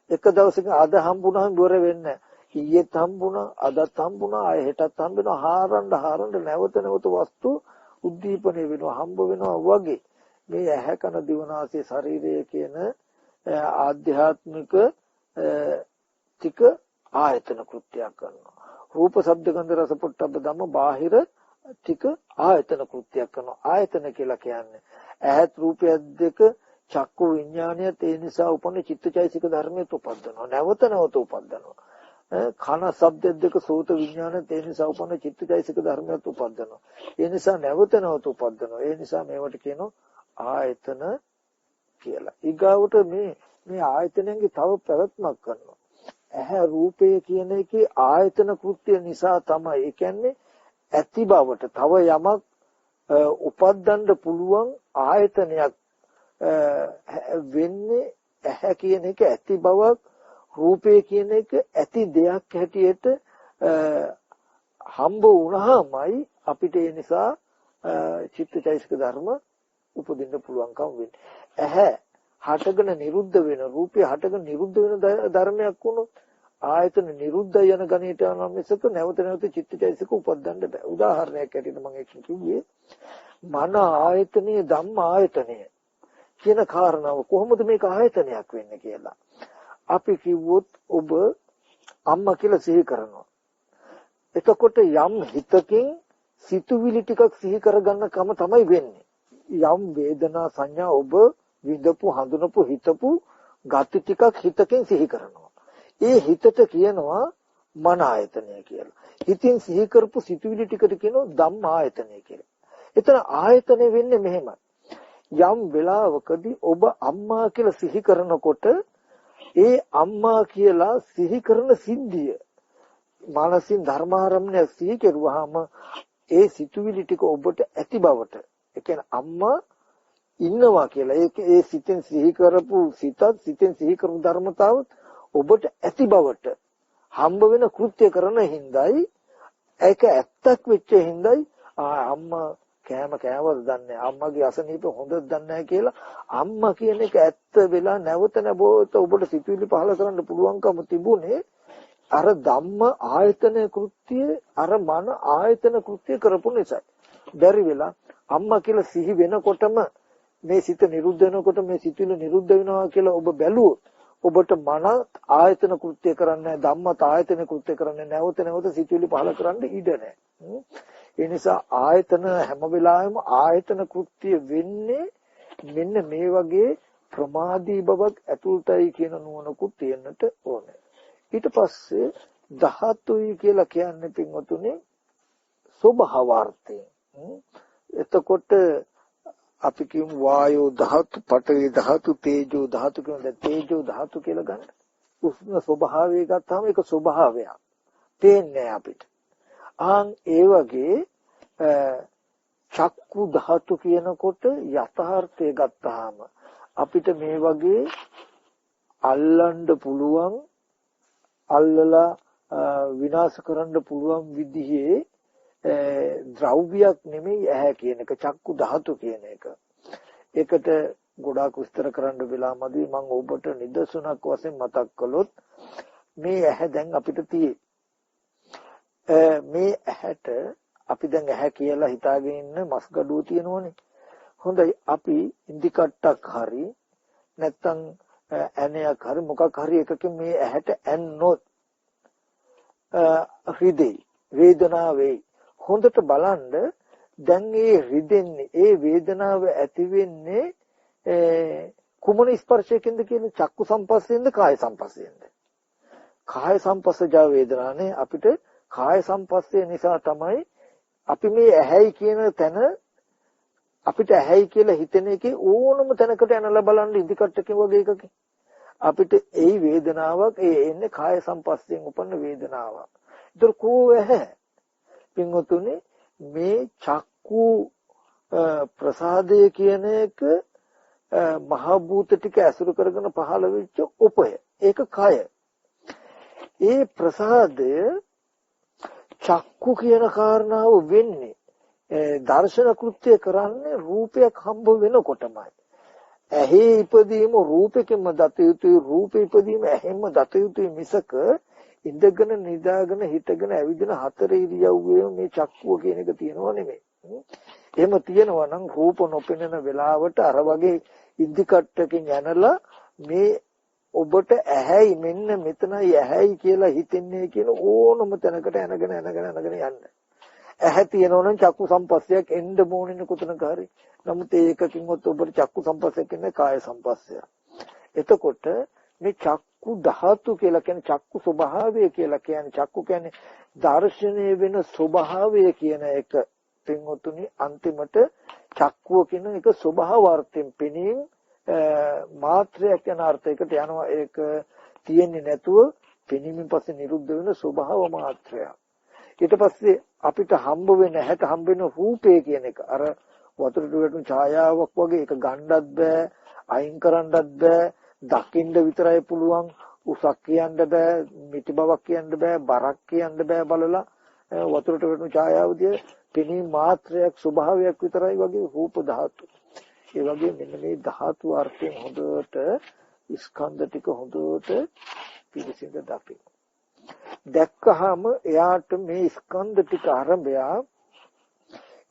එක දවසක අද හම්බුනහම ඉවර වෙන්නේ නැහැ. ඊයේත් හම්බුණා අදත් හම්බුණා ආයෙ හෙටත් හම්බෙනවා. හාරන්න නැවත නැවත වස්තු උද්දීපනය වෙනවා හම්බ වෙනවා වගේ මේ ඇහැ කන දිවනාසය ශරීරය කියන ආධ්‍යාත්මික ටික ආයතන කෘත්‍යයක් කරනවා. රූප ශබ්ද ගන්ධ රස පොට්ටබ්බ ධම්ම බාහිර ටික ආයතන කෘත්‍යයක් කරනවා. ආයතන කියලා කියන්නේ ඇහත් රූපයත් දෙක චක්කු විඥානයත් ඒ නිසා උපන්න චිත්තචෛසික ධර්මයට උපදිනවා. නැවත නැවත උපදිනවා. කන ශබ්ද දෙක සෝත විඥානයත් ඒ නිසා උපන්න චිත්තචෛසික ධර්මයට උපදිනවා. ඒ නිසා නැවත නැවත උපදිනවා. ඒ නිසා මේවට කියනවා ආයතන කියලා. ඊගාවට මේ ආයතනයන්ගේ තව පැවැත්මක් කරනවා. ඇහැ රූපය කියන එකේ ආයතන කෘත්‍ය නිසා තමයි. ඒ කියන්නේ ඇති බවට තව යමක් උපදින්න පුළුවන් ආයතනයක් වෙන්නේ ඇහැ කියන එක ඇති බවක් රූපය කියන එක ඇති දෙයක් හැටියට හම්බ වුණාමයි අපිට ඒ නිසා චිත්තචෛසික ධර්ම උපදින්න පුළුවන්කම වෙන්නේ. ඇහැ හටගෙන නිරුද්ධ වෙන රූපය හටගෙන නිරුද්ධ වෙන ධර්මයක් වුණොත් ආයතන නිරුද්ධ යන ගණයට යනවා මිසක නැවත නැවත චිත්තචෛසික උපදින්න බෑ. උදාහරණයක් ඇටියට මම ඒක කිව්වේ මන ආයතනයේ ධම්ම ආයතනය කියන කාරණාව කොහොමද මේක ආයතනයක් වෙන්නේ කියලා. අපි කිව්වොත් ඔබ අම්මා කියලා සිහි කරනවා. එතකොට යම් හිතකින් සිතුවිලි ටිකක් සිහි කරගන්න කම තමයි වෙන්නේ. යම් වේදනා සංඥා ඔබ විඳපු හඳුනපු හිතපු ගති ටිකක් හිතකින් සිහි කරනවා. ඒ හිතට කියනවා මන ආයතනය කියලා. හිතින් සිහි කරපු සිතුවිලි ටිකට කියනවා ධම්ම ආයතනය කියලා. එතන ආයතනය වෙන්නේ මෙහෙමයි. යම් වෙලාවකදී ඔබ අම්මා කියලා සිහි කරනකොට ඒ අම්මා කියලා සිහි කරන සිද්ධිය මානසික ධර්මාරම්ණය සිහි කෙරුවාම ඒ සිතුවිලි ටික ඔබට ඇති බවට ඒ කියන්නේ අම්මා ඉන්නවා කියලා ඒ සිතෙන් සිහි කරපු සිතත් සිතෙන් සිහි කරපු ධර්මතාවත් ඔබට ඇති බවට හම්බ වෙන කෘත්‍ය කරන හිඳයි ඒක ඇත්තක් වෙච්ච හිඳයි අම්මා කෑමද දන්නේ අම්මගේ අසනීප හොඳද දන්නේ කියලා අම්මා කියන එක ඇත්ත වෙලා නැවත නැබෝත ඔබට සිතුවිලි පහල කරන්න පුළුවන්කම තිබුණේ අර ධම්ම ආයතන කෘත්‍ය අර මන ආයතන කෘත්‍ය කරපු නිසා. බැරි වෙලා අම්මා කියලා සිහි වෙනකොටම මේ සිත නිරුද්ධ වෙනකොට මේ සිතුවිලි නිරුද්ධ වෙනවා කියලා ඔබ බැලුවොත් ඔබට මන ආයතන කෘත්‍ය කරන්නේ ධම්මත ආයතන කෘත්‍ය කරන්නේ නැවත නැවත සිතුවිලි පහල කරන්න ඉඩ නැහැ. ඒ නිසා ආයතන හැම වෙලාවෙම ආයතන කෘත්‍ය වෙන්නේ මෙන්න මේ වගේ ප්‍රමාදී බවක් ඇතුළතයි කියන නුවණකුත් තියෙන්නට ඕනේ. ඊට පස්සේ ධාතුයි කියලා කියන්නේ පින්වතුනි ස්වභාවාර්ථය. එතකොට අපි කියමු වායෝ ධාතු, පඨවි ධාතු, තේජෝ ධාතු කියන තේජෝ ධාතු කියලා ගන්න. උෂ්ණ ස්වභාවය ගත්තාම ඒක ස්වභාවයක්. තේන්නේ අපිට. ඒ වගේ චක්කු ධාතු කියනකොට යථාර්ථය ගත්තාම අපිට මේ වගේ අල්ලන්න පුළුවන්, අල්ලලා විනාශ කරන්න පුළුවන් විදිහේ ද්‍රව්‍යයක් නෙමෙයි ඇහැ කියන එක, චක්කු ධාතු කියන එක. ඒකට ගොඩාක් විස්තර කරන්න වෙලා මදි. මම ඔබට නිදසුනක් වශයෙන් මතක් කළොත් මේ ඇහැ දැන් අපිට තියෙයි. මේ ඇහැට අපි දැන් ඇහැ කියලා හිතාගෙන ඉන්න මස් ගඩුව තියෙනවනේ. හොඳයි, අපි ඉන්දි කට්ටක් හරි නැත්තම් ඇණයක් හරි මොකක් හරි එකකින් මේ ඇහැට ඇන්නොත් හෘදේ වේදනාව වෙයි. හොඳට බලන්න දැන් මේ රිදෙන්නේ, ඒ වේදනාව ඇති වෙන්නේ කුමන ස්පර්ශයකින්ද කියන්නේ? චක්කු සම්පස්සෙන්ද කාය සම්පස්සෙන්ද? කාය සම්පස්සජා වේදනානේ. අපිට කාය සම්පස්සේ නිසා තමයි අපි මේ ඇහැයි කියන තැන, අපිට ඇහැයි කියලා හිතෙන එකේ ඕනම තැනකට යනලා බලන්න ඉදිකට්ටකින් වගේ එකකින් අපිට ඒ වේදනාවක් එන්නේ කාය සම්පස්සෙන් උපන්න වේදනාවක්. ඒතර කෝ ඇහැ පින්වතුනි මේ චක්කු ප්‍රසාදය කියන එක මහ භූත ටික ඇසුරු කරගෙන පහළ වෙච්ච උපය. ඒක කය. ඒ ප්‍රසාදය චක්කු කියන කාරණාව වෙන්නේ දර්ශන කෘත්‍ය කරන්නේ රූපයක් හම්බ වෙනකොටමයි. ඇහි ඉපදීම රූපෙකින්ම දත යුතුයි, රූපේ ඉපදීම ඇහෙන්ම දත යුතුයි මිසක ඉඳගෙන නිදාගෙන හිටගෙන ඇවිදින හතර ඉරියව්වේ මේ චක්කුව කියන එක තියෙනව නෙමෙයි. එහෙම තියෙනවා නම් රූප නොපෙනෙන වෙලාවට අර වගේ ඉන්දි කට්ටකින් යනලා මේ ඔබට ඇහැයි මෙන්න මෙතනයි ඇහැයි කියලා හිතෙන්නේ කියන ඕනම තැනකට යනගෙන යන්න. ඇහැ තියෙනවනම් චක්කු සම්පස්සයක් එන්න ඕනේ කොතනක හරි. නමුත් ඒකකින්වත් ඔබට චක්කු සම්පස්සයක් ඉන්නේ කාය සම්පස්සය. එතකොට මේ චක්කු ධාතු කියලා කියන්නේ චක්කු ස්වභාවය කියලා කියන්නේ, චක්කු කියන්නේ දර්ශනය වෙන ස්වභාවය කියන එක. පින්වතුනි අන්තිමට චක්කුව කියන එක ස්වභාවාර්ථයෙන් පෙනීම මාත්‍රයක් යන අර්ථයකට යනවා. ඒක තියෙන්නේ නැතුව පෙනීමෙන් පස්සේ නිරුද්ධ වෙන ස්වභාව මාත්‍රයක්. ඊට පස්සේ අපිට හම්බ වෙන හැට හම්බ වෙන රූපය කියන එක අර වතුරට වැටුණු ඡායාවක් වගේ, ඒක ගන්නවත් බෑ, අයින් කරන්නත් බෑ, දකින්න විතරයි පුළුවන්. උසක් කියන්න බෑ, මිටි බවක් කියන්න බෑ, බරක් කියන්න බෑ. බලලා වතුරට වැටුණු ඡායාවදී පෙනීම මාත්‍රයක් ස්වභාවයක් විතරයි වගේ රූප ධාතු. ඒ වගේ මෙන්න මේ ධාතු අර්ථයෙන් හොඳට ස්කන්ධ ටික හොඳට පිළිසිඳ දකින්න. දැක්කහම එයාට මේ ස්කන්ධ ටික ආරම්භය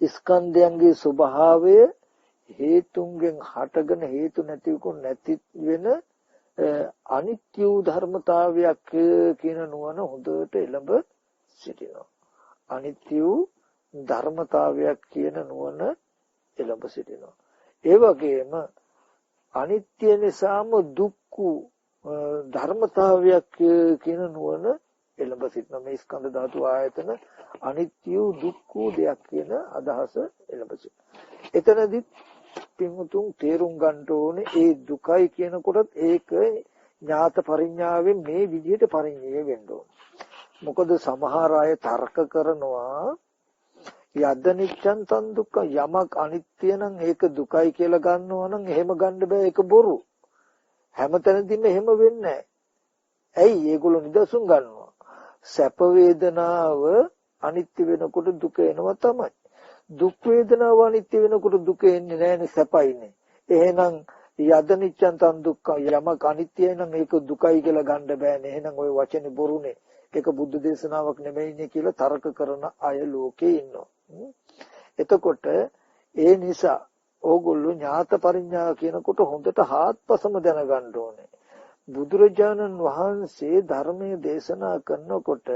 ස්කන්ධයන්ගේ ස්වභාවය හේතුන්ගෙන් හටගෙන හේතු නැති වෙන අනිත්‍ය ධර්මතාවයක් කියන නුවණ හොඳට එළඹ සිටිනවා. අනිත්‍ය ධර්මතාවයක් කියන නුවණ එළඹ සිටිනවා. ඒ වගේම අනිත්‍ය නිසාම දුක්ඛ ධර්මතාවයක් කියන නුවණ එළඹ සිටින මේ ස්කන්ධ ධාතු ආයතන අනිත්‍ය දුක්ඛ දෙයක් කියන අදහස එළඹ සිටින. එතනදී පින්තුන් තේරුම් ගන්න ඕනේ ඒ දුකයි කියනකොටත් ඒක ඥාත පරිඥාවෙන් මේ විදිහට පරිඥය වෙන්න ඕනේ. මොකද සමහර අය තර්ක කරනවා යද්ද නිච්ඡන් තන් දුක්ඛ, යමක් අනිත්‍ය නම් ඒක දුකයි කියලා ගන්නවා නම් එහෙම ගන්න බෑ, ඒක බොරු. හැමතැනදීම එහෙම වෙන්නේ නැහැ. ඇයි? ඒගොල්ලෝ නිදසුන් ගන්නවා. සැප වේදනාව අනිත්‍ය වෙනකොට දුක එනවා තමයි. දුක් වේදනාව අනිත්‍ය වෙනකොට දුක එන්නේ නැහැනේ, සැපයිනේ. එහෙනම් යද්ද නිච්ඡන් තන් දුක්ඛ, යමක් අනිත්‍යයි නම් ඒක දුකයි කියලා ගන්න බෑනේ. එහෙනම් ওই වචනේ බොරුනේ. ඒක බුද්ධ දේශනාවක් නෙමෙයිනේ කියලා තර්ක කරන අය ලෝකේ ඉන්නවා. එතකොට ඒ නිසා ඕගොල්ලෝ ඥාත පරිඥා කියනකොට හොඳට හාත්පසම දැනගන්න ඕනේ. බුදුරජාණන් වහන්සේ ධර්මයේ දේශනා කරනකොට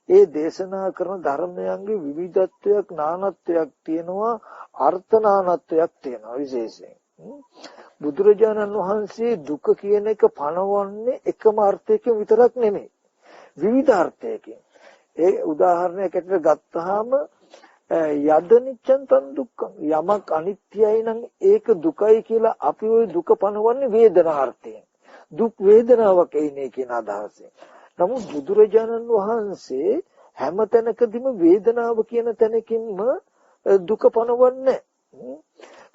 ඒ දේශනා කරන ධර්මයන්ගේ විවිධත්වයක් නානත්වයක් තියෙනවා, අර්ථ නානත්වයක් තියෙනවා විශේෂයෙන්. බුදුරජාණන් වහන්සේ දුක කියන එක පනවන්නේ එකම අර්ථයකින් විතරක් නෙමෙයි. විවිධාර්ථයකින්. ඒ උදාහරණයක් ඇටියට ගත්තාම යද නිච්ඡන් තන් දුක්ඛං යමක් අනිත්‍යයි නම් ඒක දුකයි කියලා අපි ওই දුක පනවන්නේ වේදනාර්ථයෙන්. දුක් වේදනාවක් එන්නේ කියන අදහසෙන්. නමුත් බුදුරජාණන් වහන්සේ හැම තැනකදීම වේදනාව කියන තැනකින්ම දුක පනවන්නේ.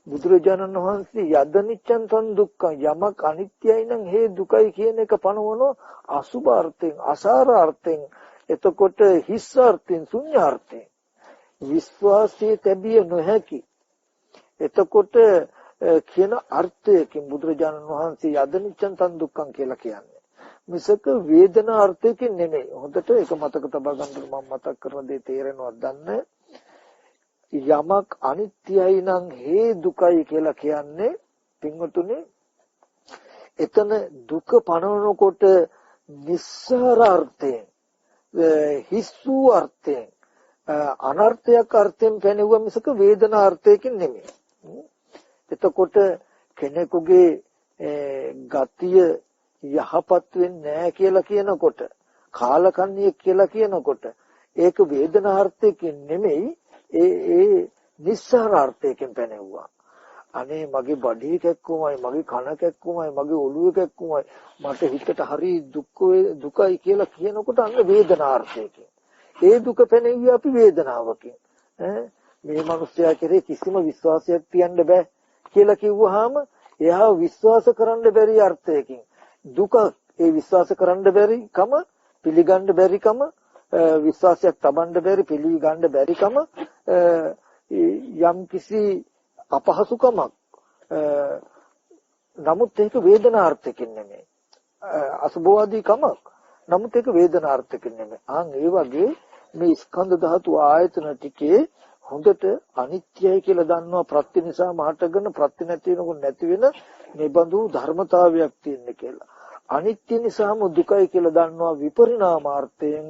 බුදුරජාණන් වහන්සේ යද නිච්ඡන් තන් දුක්ඛං යමක් අනිත්‍යයි නම් හේ දුකයි කියන එක පනවන අසුභාර්ථයෙන් අසාරාර්ථයෙන් එතකොට හිස්සාර්ථයෙන් ශුන්‍යාර්ථයෙන් විශ්වාසයේ තැබිය නොහැකි. එතකොට කියන අර්ථයකින් බුදුරජාණන් වහන්සේ යද නිච්ඡන් තන් දුක්ඛං කියලා කියන්නේ. මිසක වේදනා අර්ථයකින් නෙමෙයි. හොඳට ඒක මතක තබා ගන්න මම මතක් කරන දේ තේරෙනවද දන්නේ. යමක් අනිත්‍යයි නම් හේ දුකයි කියලා කියන්නේ පින්වතුනි එතන දුක පනවනකොට නිස්සාර අර්ථයෙන් හිස්සු අර්ථයෙන් අනර්ථයක් අර්ථයෙන් පැනෙවුවා මිසක වේදනා අර්ථයකින් නෙමෙයි. එතකොට කෙනෙකුගේ ගතිය යහපත් වෙන්නේ නැහැ කියලා කියනකොට කාලකන්ණියෙක් කියලා කියනකොට ඒක වේදනාර්ථයකින් නෙමෙයි ඒ නිස්සාරාර්ථයකින් පැනෙවුවා. අනේ මගේ බඩේ කැක්කුමයි මගේ කන කැක්කුමයි මගේ ඔළුවේ කැක්කුමයි මට හිතට හරි දුකයි කියලා කියනකොට අන්න වේදනාර්ථයකින් ඒ දුක පැනෙව්වේ අපි වේදනාවකින්. මේ මිනිස්යා කෙරේ කිසිම විශ්වාසයක් තියන්න බෑ කියලා කිව්වහම එයා විශ්වාස කරන්න බැරි අර්ථයකින් දුක ඒ විශ්වාස කරන්න බැරි කම පිළිගන්න බැරි කම විශ්වාසයක් තබන්න බැරි පිළිගන්න බැරි කම යම් කිසි අපහසුකමක් නමුත් ඒක වේදනාර්ථකින් නෙමෙයි අසුභවාදී කමක් නමුත් ඒක වේදනාර්ථකින් නෙමෙයි. ඒ වගේ මේ ස්කන්ධ ධාතු ආයතන ටිකේ හොඳට අනිත්‍යයි කියලා දන්නවා ප්‍රත්‍ය නිසා මහටගෙන ප්‍රත්‍ය නැති වෙනකොට නැති වෙන මේ බඳු ධර්මතාවයක් තියෙන කියලා. අනිත්‍ය නිසාම දුකයි කියලා දන්නවා විපරිණාමාර්ථයෙන්.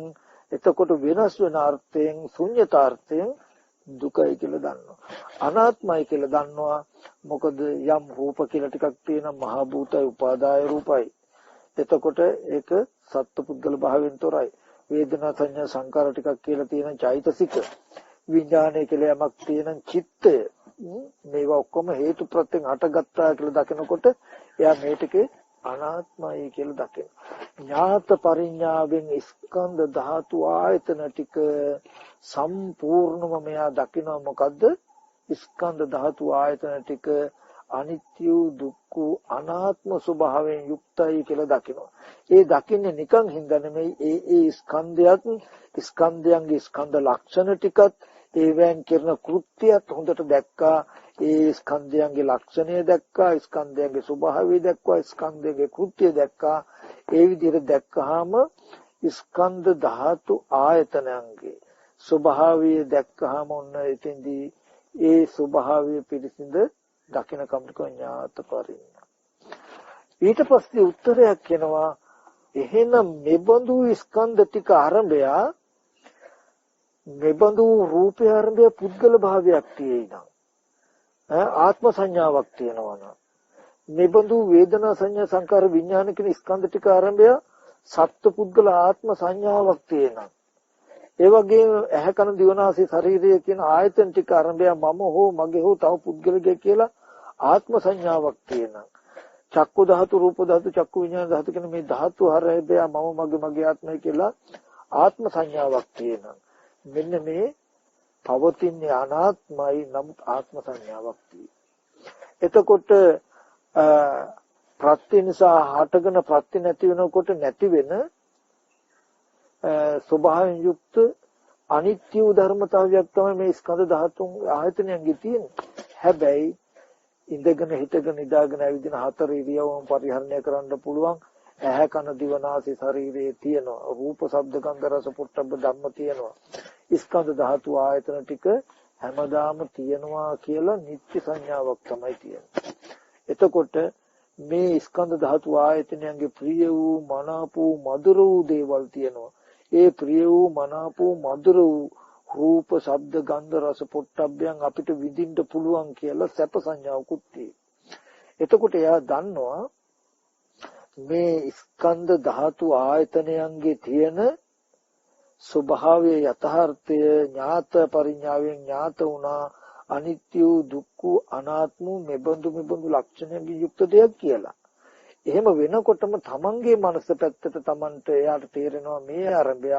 එතකොට වෙනස් වෙන අර්ථයෙන් ශුන්‍යතාර්ථයෙන් දුකයි කියලා දන්නවා. අනාත්මයි කියලා දන්නවා. මොකද යම් රූප කියලා ටිකක් තියෙන මහ භූතයි උපාදාය රූපයි. එතකොට ඒක සත්පුද්ගල භාවයෙන් තොරයි. වේදනා සංඥා සංකාර ටිකක් කියලා තියෙන චෛතසික විඥානය කියලා යමක් තියෙන චිත්තය මේවා ඔක්කොම හේතු ප්‍රත්‍යයෙන් හටගත්තා කියලා දකිනකොට එයා මේ ටිකේ අනාත්මයි කියලා දකිනවා. ඥාත පරිඥාවෙන් ස්කන්ධ ධාතු ආයතන ටික සම්පූර්ණම මෙයා දකිනවා. මොකද්ද? ස්කන්ධ ධාතු ආයතන ටික අනිත්‍ය දුක්ඛ අනාත්ම ස්වභාවයෙන් යුක්තයි කියලා දකිනවා. ඒ දකින්නේ නිකන් හින්දා නෙමෙයි ඒ ස්කන්ධයත් ස්කන්ධයන්ගේ ස්කන්ධ ලක්ෂණ ටිකත් ඒවෙන් කරන කෘත්‍යයත් හොඳට දැක්කා. ඒ ස්කන්ධයන්ගේ ලක්ෂණය දැක්කා, ස්කන්ධයන්ගේ ස්වභාවය දැක්කා, ස්කන්ධයන්ගේ කෘත්‍ය දැක්කා. ඒ විදිහට දැක්කහම ස්කන්ධ ධාතු ආයතනයන්ගේ ස්වභාවය දැක්කහම ඔන්න එතෙන්දී ඒ ස්වභාවය පිළිසිඳ දකින කම්ක ඥාත පරිඥා. ඊට පස්සේ උත්තරයක් එනවා එහෙනම් මෙබඳු ස්කන්ධ ටික ආරම්භය මෙබඳු රූපය ආරම්භය පුද්ගල භාවයක් තියෙනවා. ආත්ම සංඥාවක් තියෙනවා නම් මෙබඳු වේදනා සංඥා සංකාර විඥාන කියන ස්කන්ධ ටික ආරම්භය සත්ත්ව පුද්ගල ආත්ම සංඥාවක් තියෙනවා. ඒ වගේම ඇහැ කන දිවනාසය ශරීරය කියන ආයතන ටික ආරම්භය මම හෝ මගේ හෝ තව පුද්ගලයෙක් කියලා ආත්ම සංඥාවක් තියෙනවා. චක්කු ධාතු රූප ධාතු චක්කු විඥාන ධාතු කියන මේ ධාතු ආරම්භය මම මගේ ආත්මය කියලා ආත්ම සංඥාවක් තියෙනවා. මෙන්න මේ පවතින්නේ අනාත්මයි නමුත් ආත්ම සංඥාවක් තියෙනවා. එතකොට ප්‍රත්‍ය නිසා හටගෙන ප්‍රත්‍ය නැති වෙනකොට නැති වෙන ස්වභාවයෙන් යුක්ත අනිත්‍ය ධර්මතාවයක් තමයි මේ ස්කන්ධ ධාතුන් ආයතනයන්ගේ තියෙන්නේ. හැබැයි ඉඳගෙන හිටගෙන නිදාගෙන ඇවිදින හතර ඉරියව්වම පරිහරණය කරන්න පුළුවන්. ඇහැ කන දිව නාසය ශරීරයේ තියෙනවා. රූප ශබ්ද ගන්ධ රස පොට්ටබ්බ ධම්ම තියෙනවා. ස්කන්ධ ධාතු ආයතන ටික හැමදාම තියෙනවා කියලා නිත්‍ය සංඥාවක් තමයි තියෙන්නේ. එතකොට මේ ස්කන්ධ ධාතු ආයතනයන්ගේ ප්‍රිය වූ මනාප වූ මధుර වූ දේවල් තියෙනවා. ඒ ප්‍රිය වූ මනාප වූ මధుර වූ රූප ශබ්ද ගන්ධ රස පොට්ටබ්බයන් අපිට විඳින්න පුළුවන් කියලා සැප සංඥාවකුත් තියෙනවා. එතකොට එයා දන්නවා මේ ස්කන්ධ ධාතු ආයතනයන්ගේ තියෙන ස්වභාවයේ යථාර්ථය ඥාත පරිඥාවෙන් ඥාත වුණා අනිත්‍ය දුක්ඛ අනාත්ම මෙබඳු ලක්ෂණයන්ගෙන් යුක්ත දෙයක් කියලා. එහෙම වෙනකොටම තමන්ගේ මනස පැත්තට තමන්ට එයාට තේරෙනවා මේ අරබය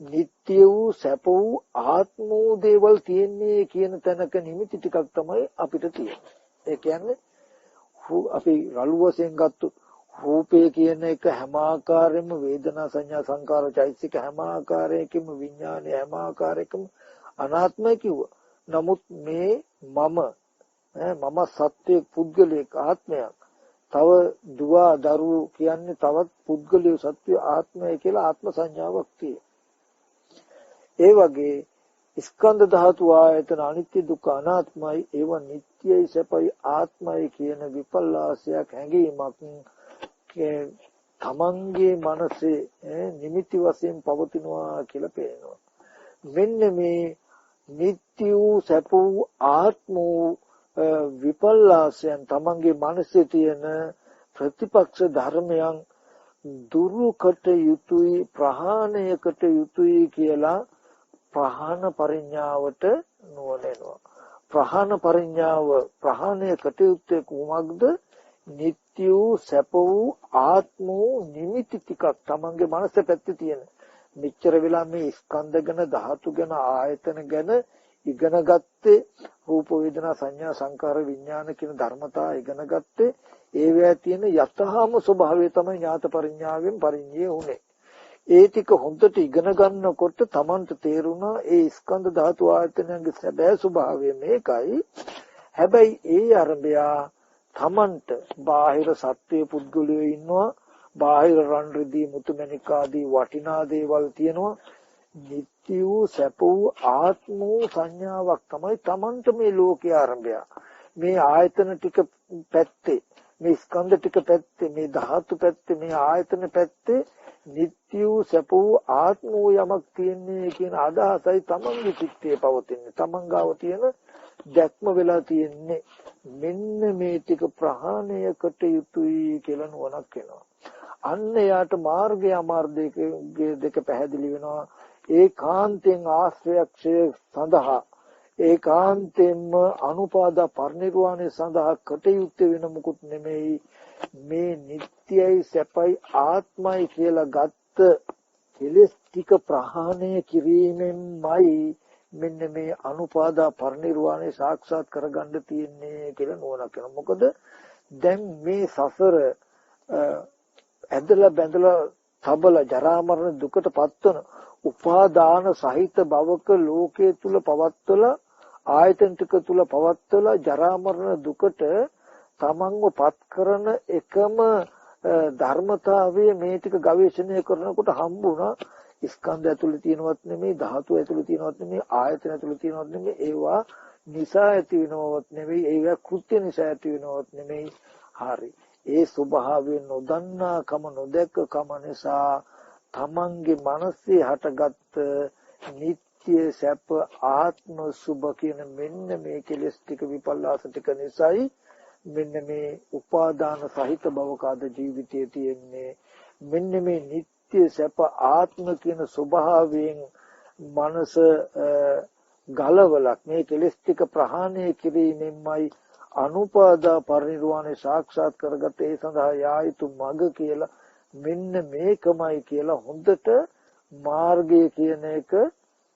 නිට්ටය වූ සැප වූ ආත්ම වූ දේවල් තියෙන්නේ කියන තැනක නිමිති ටිකක් තමයි අපිට තියෙන්නේ. ඒ කියන්නේ අපි රළු වශයෙන් ගත්තොත් රූපය කියන එක හැම ආකාරයෙන්ම වේදනා සංඥා සංකාර චෛතසික හැම ආකාරයකින්ම විඥානය හැම ආකාරයකම අනාත්මයි කිව්වා. නමුත් මේ මම සත්‍ය පුද්ගලික ආත්මයක්. තව දුව දරුවෝ කියන්නේ තවත් පුද්ගලික සත්‍ය ආත්මය කියලා ආත්ම සංඥාවක් තියෙනවා. ඒ වගේ ස්කන්ධ ධාතු ආයතන අනිත්‍ය දුක්ඛ අනාත්මයි ඒව නිට්ටයයි සැපයි ආත්මයි කියන විපල්ලාසයක් හැඟීමක් තමන්ගේ මනසේ නිමිති වශයෙන් පවතිනවා කියලා පේනවා. මෙන්න මේ නිට්ටය වූ සැප වූ ආත්ම වූ විපල්ලාසයන් තමන්ගේ මනසේ තියෙන ප්‍රතිපක්ෂ ධර්මයන් දුරුකට යුතුයි ප්‍රහාණයකට යුතුයි කියලා ප්‍රහාණ පරිඥාවට නුවණෙනවා. ප්‍රහාණ පරිඥාව ප්‍රහාණය කටයුත්තේ කුමක්ද? නිට්ටය වූ සැප වූ ආත්ම වූ නිමිති ටිකක් තමන්ගේ මනස පැත්තේ තියෙන. මෙච්චර වෙලා මේ ස්කන්ධ ගැන ධාතු ගැන ආයතන ගැන ඉගෙන ගත්තේ රූප වේදනා සංඥා සංකාර විඥාන කියන ධර්මතා ඉගෙන ගත්තේ ඒවැය තියෙන යතහාම ස්වභාවය තමයි ඥාත පරිඥාවෙන් පරිඥය උනේ. ඒ ටික හොඳට ඉගෙන ගන්නකොට Tamanට තේරුණා ඒ ස්කන්ධ ධාතු ආයතනයන්ගේ සැබෑ ස්වභාවය මේකයි. හැබැයි ඒ අරබයා Tamanට බාහිර සත්‍ය පුද්ගලයෝ ඉන්නවා, බාහිර රන් රිදී මුතුමැණික් ආදී වටිනා දේවල් තියෙනවා. නිත්‍ය වූ සැප වූ ආත්ම වූ සංඥාවක් තමයි Tamanට මේ ලෝකයේ ආරම්භය. මේ ආයතන ටික පැත්තේ, මේ ස්කන්ධ ටික පැත්තේ, මේ ධාතු පැත්තේ, මේ ආයතන පැත්තේ නිත්‍ය වූ සැප වූ ආත්ම වූ යමක් තියෙන්නේ කියන අදහසයි Tamanගේ චිත්තයේ පවතින්නේ. Taman ගාව තියෙන දැක්ම වෙලා තියෙන්නේ. මෙන්න මේ ටික ප්‍රහාණයකට යුතුයි කියලා නුවණක් එනවා. අන්න යාට මාර්ගය අමාර්ගය දෙක පැහැදිලි වෙනවා. ඒකාන්තයෙන් ආශ්‍රයක්ෂය සඳහා ඒකාන්තයෙන්ම අනුපාදා පරිනිර්වාණය සඳහා කටයුත්ත වෙන මුකුත් නෙමෙයි. මේ නිට්ටයයි සැපයි ආත්මයි කියලා ගත්ත කෙලෙස් ටික ප්‍රහාණය කිරීමෙන්මයි මෙන්න මේ අනුපාදා පරිනිර්වාණය සාක්ෂාත් කරගන්න තියෙන්නේ කියලා නුවණක් වෙනවා. මොකද දැන් මේ සසර ඇදලා බැඳලා තබලා ජරා මරණ දුකට පත්වන උපාදාන සහිත භවක ලෝකයේ තුල පවත්වලා ආයතන ටික තුල පවත්වලා ජරා මරණ දුකට තමන්ව පත් කරන එකම ධර්මතාවය මේ ටික ගවේෂණය කරනකොට හම්බුණා. ස්කන්ධ ඇතුළේ තියෙනවත් නෙමෙයි, ධාතු ඇතුළේ තියෙනවත් නෙමෙයි, ආයතන ඇතුළේ තියෙනවත් නෙමෙයි, ඒවා නිසා ඇති වෙනවත් නෙමෙයි, ඒවා කෘත්‍ය නිසා ඇති වෙනවත් නෙමෙයි. හරි. ඒ ස්වභාවය නොදන්නාකම නොදැක්කකම නිසා තමන්ගේ මනසේ හටගත් නිත්‍ය සැප ආත්ම සුභ කියන මෙන්න මේ කෙලෙස් ටික විපල්ලාස ටික නිසායි මෙන්න මේ උපාදාන සහිත භවකාද ජීවිතයේ තියෙන්නේ. මෙන්න මේ නිත්‍ය සැප ආත්ම කියන ස්වභාවයෙන් මනස ගලවලක් මේ කෙලෙස් ටික ප්‍රහාණය කිරීමෙන්මයි අනුපාදා පරිනිර්වාණය සාක්ෂාත් කරගත ඒ සඳහා යා යුතු මඟ කියලා මෙන්න මේකමයි කියලා හොඳට මාර්ගය කියන එක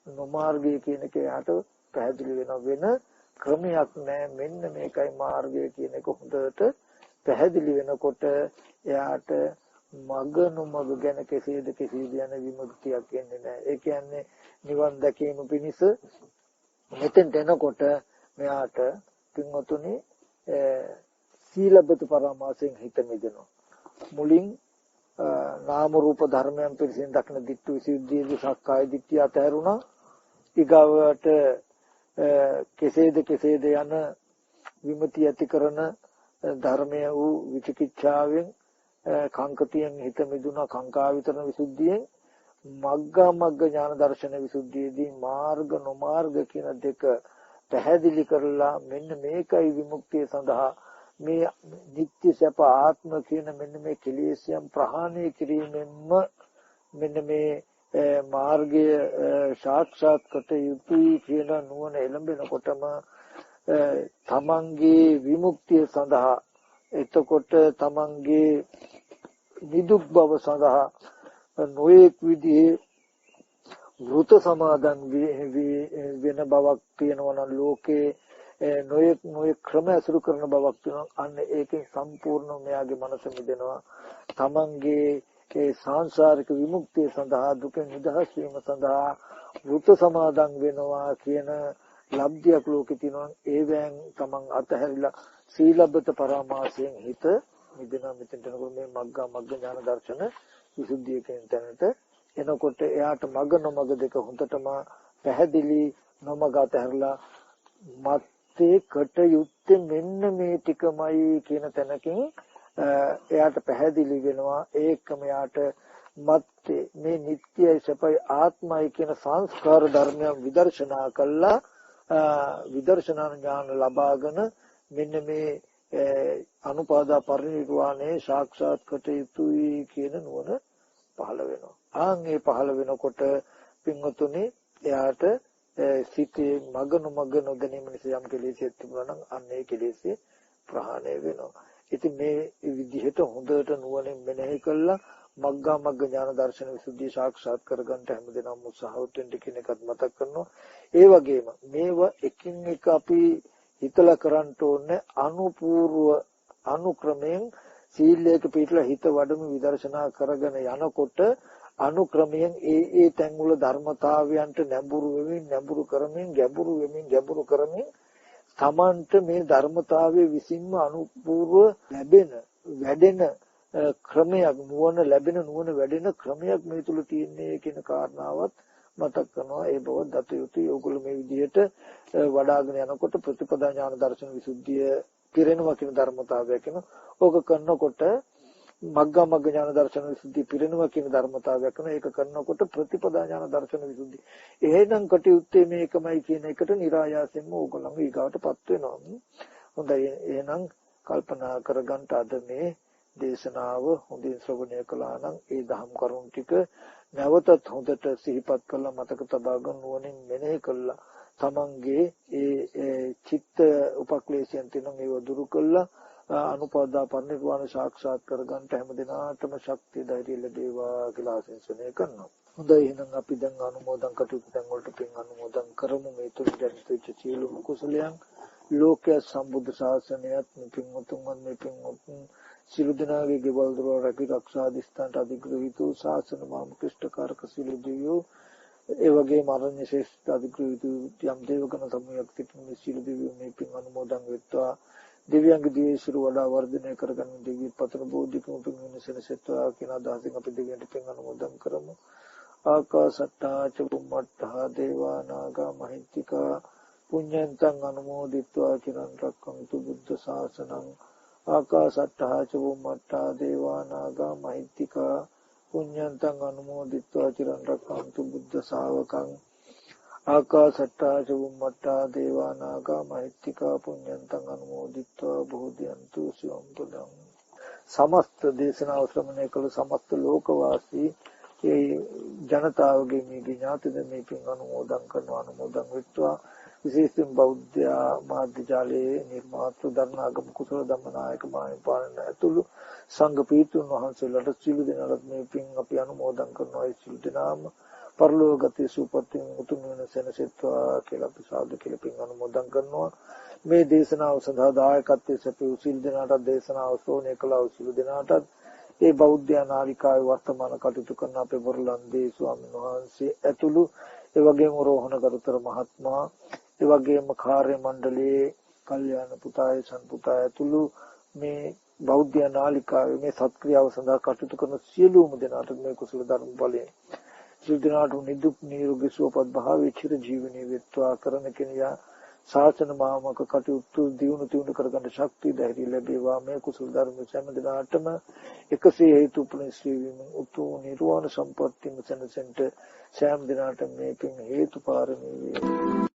නොමාර්ගය කියන එක යාට පැහැදිලි වෙන ක්‍රමයක් නෑ. මෙන්න මේකයි මාර්ගය කියන එක හොඳට පැහැදිලි වෙනකොට එයාට මග නොමග ගැන කෙසේද යන විමුක්තියක් එන්නේ නෑ. ඒ කියන්නේ නිවන් දැකීම පිණිස මෙතෙන් එනකොට මෙයාට පින්වතුනි සීලබ්බත පරමාසයෙන් හිත මිදෙනවා. මුලින් නාම රූප ධර්මයන් පිළිසින් දක්න දිට්ඨි විසුද්ධියේදී සක්කාය දිට්ඨිය අතහැරුණා. ඊගාවට කෙසේද යන විමුක්තිය ඇති කරන ධර්මය වූ විචිකිච්ඡාවෙන් කාංකතියෙන් හිත මිදුණා. කාංකා විතරන විසුද්ධියෙන් මග්ගා මග්ග ඥාන දර්ශන විසුද්ධියේදී මාර්ග නොමාර්ග කියන දෙක පැහැදිලි කරලා මෙන්න මේකයි විමුක්තිය සඳහා මේ නිත්‍ය සැප ආත්ම කියන මෙන්න මේ කෙලෙස්යන් ප්‍රහාණය කිරීමෙන්ම මෙන්න මේ මාර්ගය සාක්ෂාත් කොට යුතුයි කියන නුවණ එළඹෙනකොටම තමන්ගේ විමුක්තිය සඳහා එතකොට තමන්ගේ නිදුක් බව සඳහා නොඑක් විදිහේ වෘත සමාදන් වෙන බවක් තියෙනවා නම් ලෝකේ නොයෙක් ක්‍රම අසුරු කරන බවක් තියෙනවා. අන්න ඒකෙන් සම්පූර්ණ මෙයාගේ මනස මිදෙනවා. තමන්ගේ ඒ සංසාරික විමුක්තිය සඳහා දුකෙන් නිදහස් වීම සඳහා වෘත සමාදන් වෙනවා කියන ලබ්ධියක් ලෝකේ තියෙනවා. ඒවෙන් තමන් අතහැරිලා සීලබ්බත පරාමාසයෙන් හිත මිදෙනවා. මෙතෙන්ට මේ මග්ග ඥාන දර්ශන විසුද්ධිය කියන තැනට එනකොට එයාට මග නොමග දෙක හොඳටම පැහැදිලි නොමග අතහැරලා මත්තේ කටයුත්තේ මෙන්න මේ ටිකමයි කියන තැනකින් එයාට පැහැදිලි වෙනවා. ඒකම එයාට මත්තේ මේ නිට්ටයයි සපයි ආත්මයි කියන සංස්කාර ධර්මයන් විදර්ශනා කළා. විදර්ශනා ඥාන ලබාගෙන මෙන්න මේ අනුපාදා පරිනිර්වාණය සාක්ෂාත් කොට යුතුයි කියන නුවණ පහළ වෙනවා. ආන්ගේ පහළ වෙනකොට පින්වතුනි එයාට සිතේ මග නොමග නොදැනීම නිසා යම් කෙලෙසයක් තිබුණා නම් අන්න ඒ කෙලෙසේ ප්‍රහාණය වෙනවා. ඉතින් මේ විදිහට හොඳට නුවණින් මෙනෙහි කළා මග්ග ඥාන දර්ශන විසුද්ධිය සාක්ෂාත් කරගන්න හැමදෙනාම උත්සාහවත් වෙන්න කියන එකත් මතක් කරනවා. ඒ වගේම මේව එකින් එක අපි හිතලා කරන්න ඕනේ අනුපූර්ව අනුක්‍රමයෙන් සීලයක පිටලා හිත වඩමු විදර්ශනා කරගෙන යනකොට අනුක්‍රමයෙන් ඒ තැන් වල ධර්මතාවයන්ට නැඹුරු කරමින් ගැඹුරු කරමින් තමන්ට මේ ධර්මතාවයේ විසින්ම අනුපූර්ව වැඩෙන ක්‍රමයක් නුවණ වැඩෙන ක්‍රමයක් මේ තුල තියෙන්නේ කියන කාරණාවත් මතක් කරනවා. ඒ බව දත යුතුයි. ඕගොල්ලෝ මේ විදිහට වඩාගෙන යනකොට ප්‍රතිපදා ඥාන දර්ශන විසුද්ධිය පිරෙනවා කියන ධර්මතාවයක් වෙනවා. ඕක කරනකොට මග්ග ඥාන දර්ශන විසුද්ධිය පිරෙනවා කියන ධර්මතාවයක් වෙනවා. ඒක කරනකොට ප්‍රතිපදා ඥාන දර්ශන විසුද්ධිය. එහෙනම් කටයුත්තේ මේකමයි කියන එකට નિરાයාසයෙන්ම ඕගොල්ලෝ ඊගාටපත් වෙනවා. හොඳයි. එහෙනම් කල්පනා කරගන්න අද මේ දේශනාව හොඳින් ශ්‍රවණය කළා නම් ඒ දහම් කරුණු ටික නැවතත් හොඳට සිහිපත් කරලා මතක තබා ගන්න නුවණින් මෙනෙහි කළා. තමන්ගේ ඒ චිත්ත උපක්ලේශයන් තියෙන මේව දුරු කළා අනුපාදා පරිනිර්වාණ සාක්ෂාත් කරගන්න හැමදෙනාටම ශක්තිය ධෛර්යය ලැබේවා කියලා ආශිර්වාද කරනවා. හොඳයි. එහෙනම් අපි දැන් අනුමෝදන් කටයුතු දැන් වලට පින් අනුමෝදන් කරමු. මේ තුන් ජනිත වෙච්ච සියලුම කුසලයන් ලෝකයේ සම්බුද්ධ ශාසනයත් මේ පින් උතුම්වන් මේ පින් උතුම් සියලු දෙනාගේ ගෙවල් දොරවල් රැකී ආරක්ෂා දිස්ත්‍රාන්ත අධිග්‍රහිත ශාසන මාම ක්‍රිෂ්ඨකාරක සියලු දෙවියෝ ඒ වගේම අරණ්‍ය ශ්‍රේෂ්ඨ අධිග්‍රහිත යම් දේවගණ සමූහයක් සිටින මේ සියලු දෙවියෝ මේ පින් අනුමෝදන් වෙත්වා. දෙවියන්ගේ දිවිසිරු වඩා වර්ධනය කරගන්න දෙවි පතර බෝධිකම පින් වෙනසෙනසෙත්වා කියන අදහසින් අපි දෙවියන්ට පින් අනුමෝදන් කරමු. ආකාසට්ටා ච බුම්මට්ටා දේවා නාග මහිත්‍තිකා පුඤ්ඤන්තං අනුමෝදිත්වා චිරන් රක්ඛන්තු බුද්ධ ශාසනං. ආකාසට්ටා ච බුම්මට්ටා දේවා නාග මහිත්‍තිකා පුඤ්ඤන්තං අනුමෝදිත්වා චිරන් රක්ඛන්තු බුද්ධ ශාවකං. ආකාසට්ටා ච බුම්මට්ටා දේවා නාග මහිත්‍තිකා පුඤ්ඤන්තං අනුමෝදිත්වා බෝධියන්තු සිවම් පදං. සමස්ත දේශනාව ශ්‍රවණය කළ සමස්ත ලෝකවාසී ඒ ජනතාවගේ මේ ඥාතිද මේ පින් අනුමෝදන් වෙත්වා. විශේෂයෙන් බෞද්ධ මාධ්‍ය ජාලයේ නිර්මාතෘ ධර්මාගම කුසල ධම්මනායක මාහිමිපාණන් ඇතුළු සංඝ පීතුන් වහන්සේලාට සියලු දෙනාට මේ පින් අපි අනුමෝදන් කරනවා. ඒ සියලු දෙනාම පරලෝකගත සූපත්ති උතුම් වෙන සෙනසෙත්වා කියලා අපි සාදු කියලා පින් අනුමෝදන් කරනවා. මේ දේශනාව සඳහා දායකත්වයේ සැපයූ සියලු දෙනාට දේශනාව ශ්‍රවණය කළා සියලු දෙනාට ඒ බෞද්ධ නාලිකාවේ වර්තමාන කටයුතු කරන අපේ වරුලන්දේ ස්වාමීන් වහන්සේ ඇතුළු ඒ වගේම රෝහණ ගරුතර මහත්මයා ඒ වගේම කාර්ය මණ්ඩලයේ කල්යාණ පුතාය සම්පුතාය ඇතුළු මේ බෞද්ධ නාලිකාවේ මේ සත්ක්‍රියාව සඳහා කටයුතු කරන සියලුම දෙනාට මේ කුසල ධර්ම බලයෙන් සියලු දෙනාට නිදුක් නිරෝගී සුවපත් භාවයේ චිර ජීවනයේ වෙත්වා කරන කෙනියා ශාසන මාමක කටයුතු දියුණු කරගන්න ශක්තිය ධෛර්යය ලැබේවා. මේ කුසල ධර්ම සෑම දිනාටම එකසේ හේතු උපනිශ්‍රේ වීම උතුම් නිර්වාණ සම්පත්තිය සැනසෙන්න සෑම දිනාටම මේකෙන් හේතු පාරමී වේ.